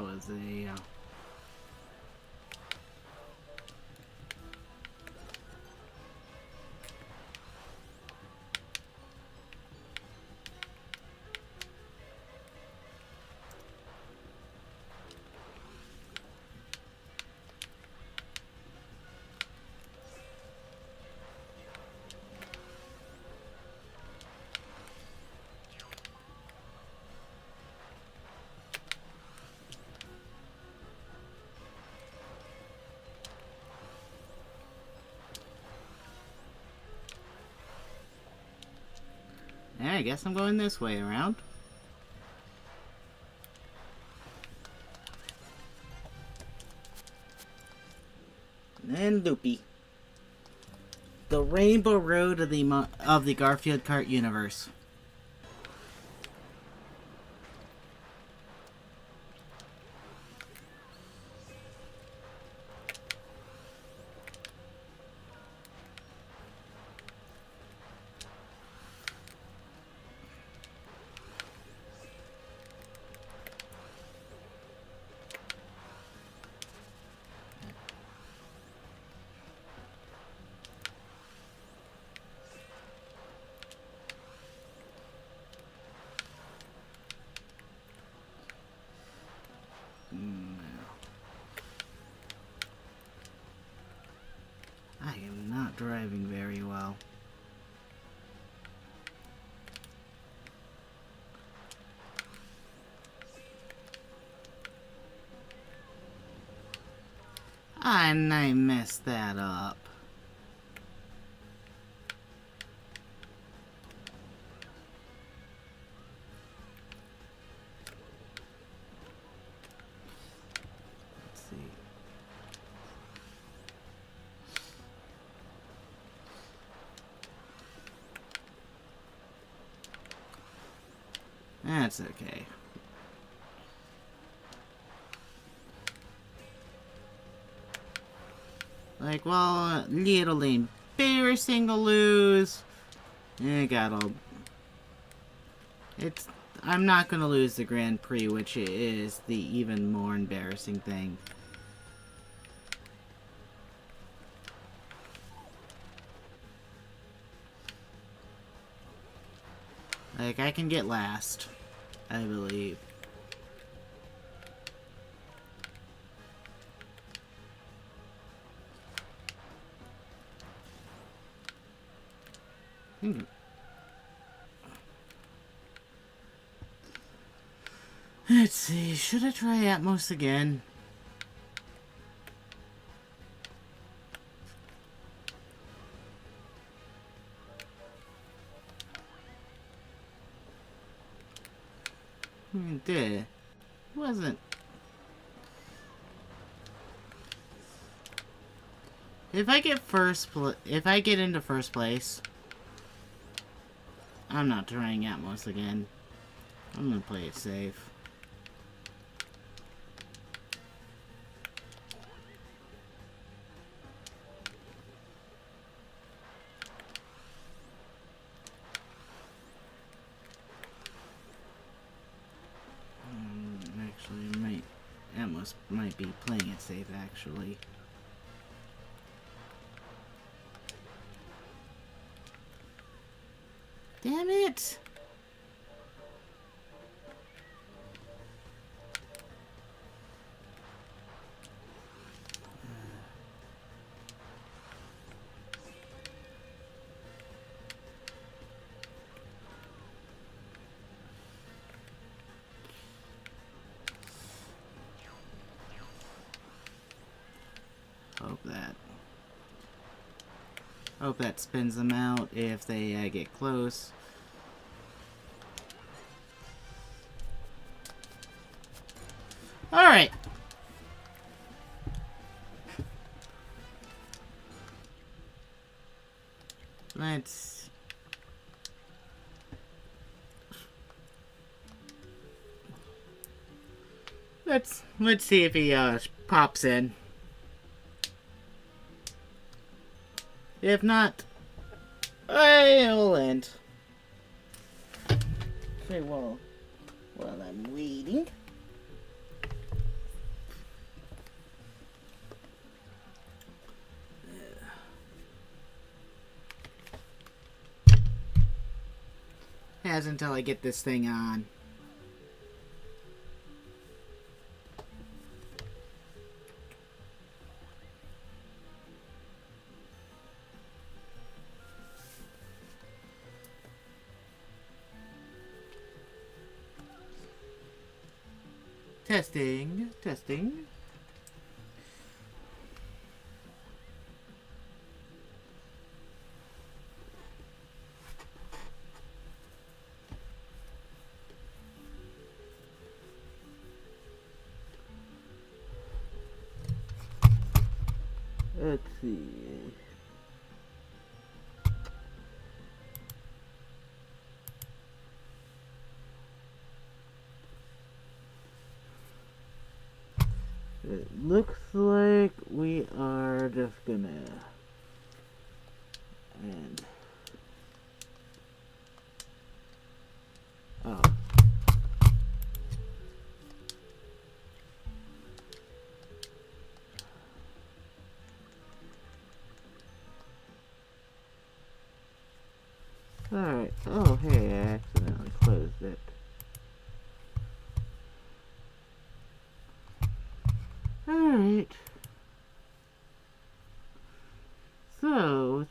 that was a... Yeah, I guess I'm going this way around. And loopy. The Rainbow Road of the Garfield Kart universe. I am not driving very well. And I messed that up. Let's see. That's okay. Like, well, little embarrassing to lose. I'm not gonna lose the Grand Prix, which is the even more embarrassing thing. Like, I can get last, I believe. Let's see, should I try Atmos again? It did. It wasn't. If I get into first place, I'm not trying Atmos again. I'm gonna play it safe. Actually, Atmos might be playing it safe, actually. Damn it! Hope that spins them out if they get close. Alright. Let's see if he pops in. If not, I'll end. Okay, well, while I'm waiting. has until I get this thing on. Testing, testing. Let's see. It looks like we are just gonna and oh. Alright. Oh, hey, I accidentally closed it. Alright. So,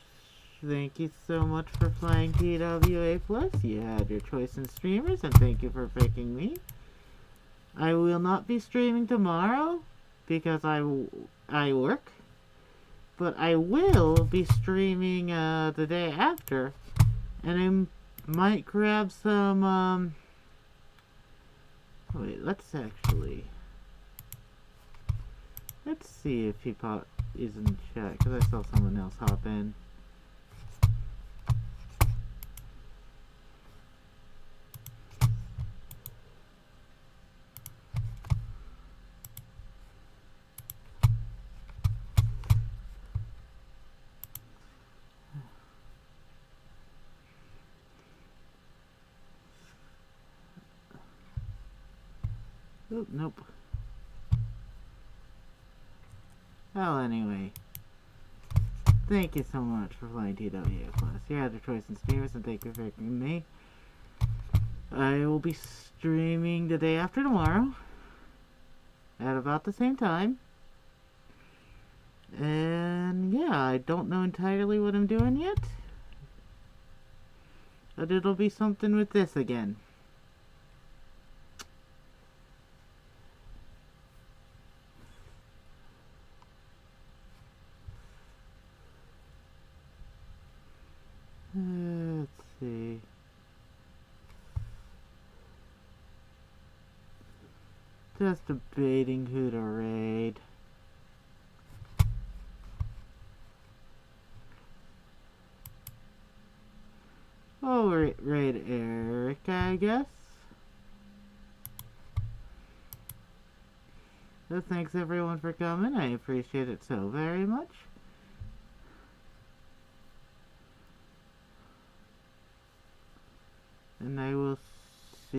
thank you so much for playing TWAPLUS. You had your choice in streamers, and thank you for picking me. I will not be streaming tomorrow, because I work. But I will be streaming the day after. And I might grab some, wait, let's see if he is in chat, because I saw someone else hop in. Oh, nope. Well, anyway. Thank you so much for playing TWAPLUS. You had your choice in streamers, and thank you for picking me. I will be streaming the day after tomorrow. At about the same time. And yeah, I don't know entirely what I'm doing yet. But it'll be something with this again. Let's see. Just debating who to raid. Oh, raid Eric, I guess. So thanks everyone for coming. I appreciate it so very much. And I will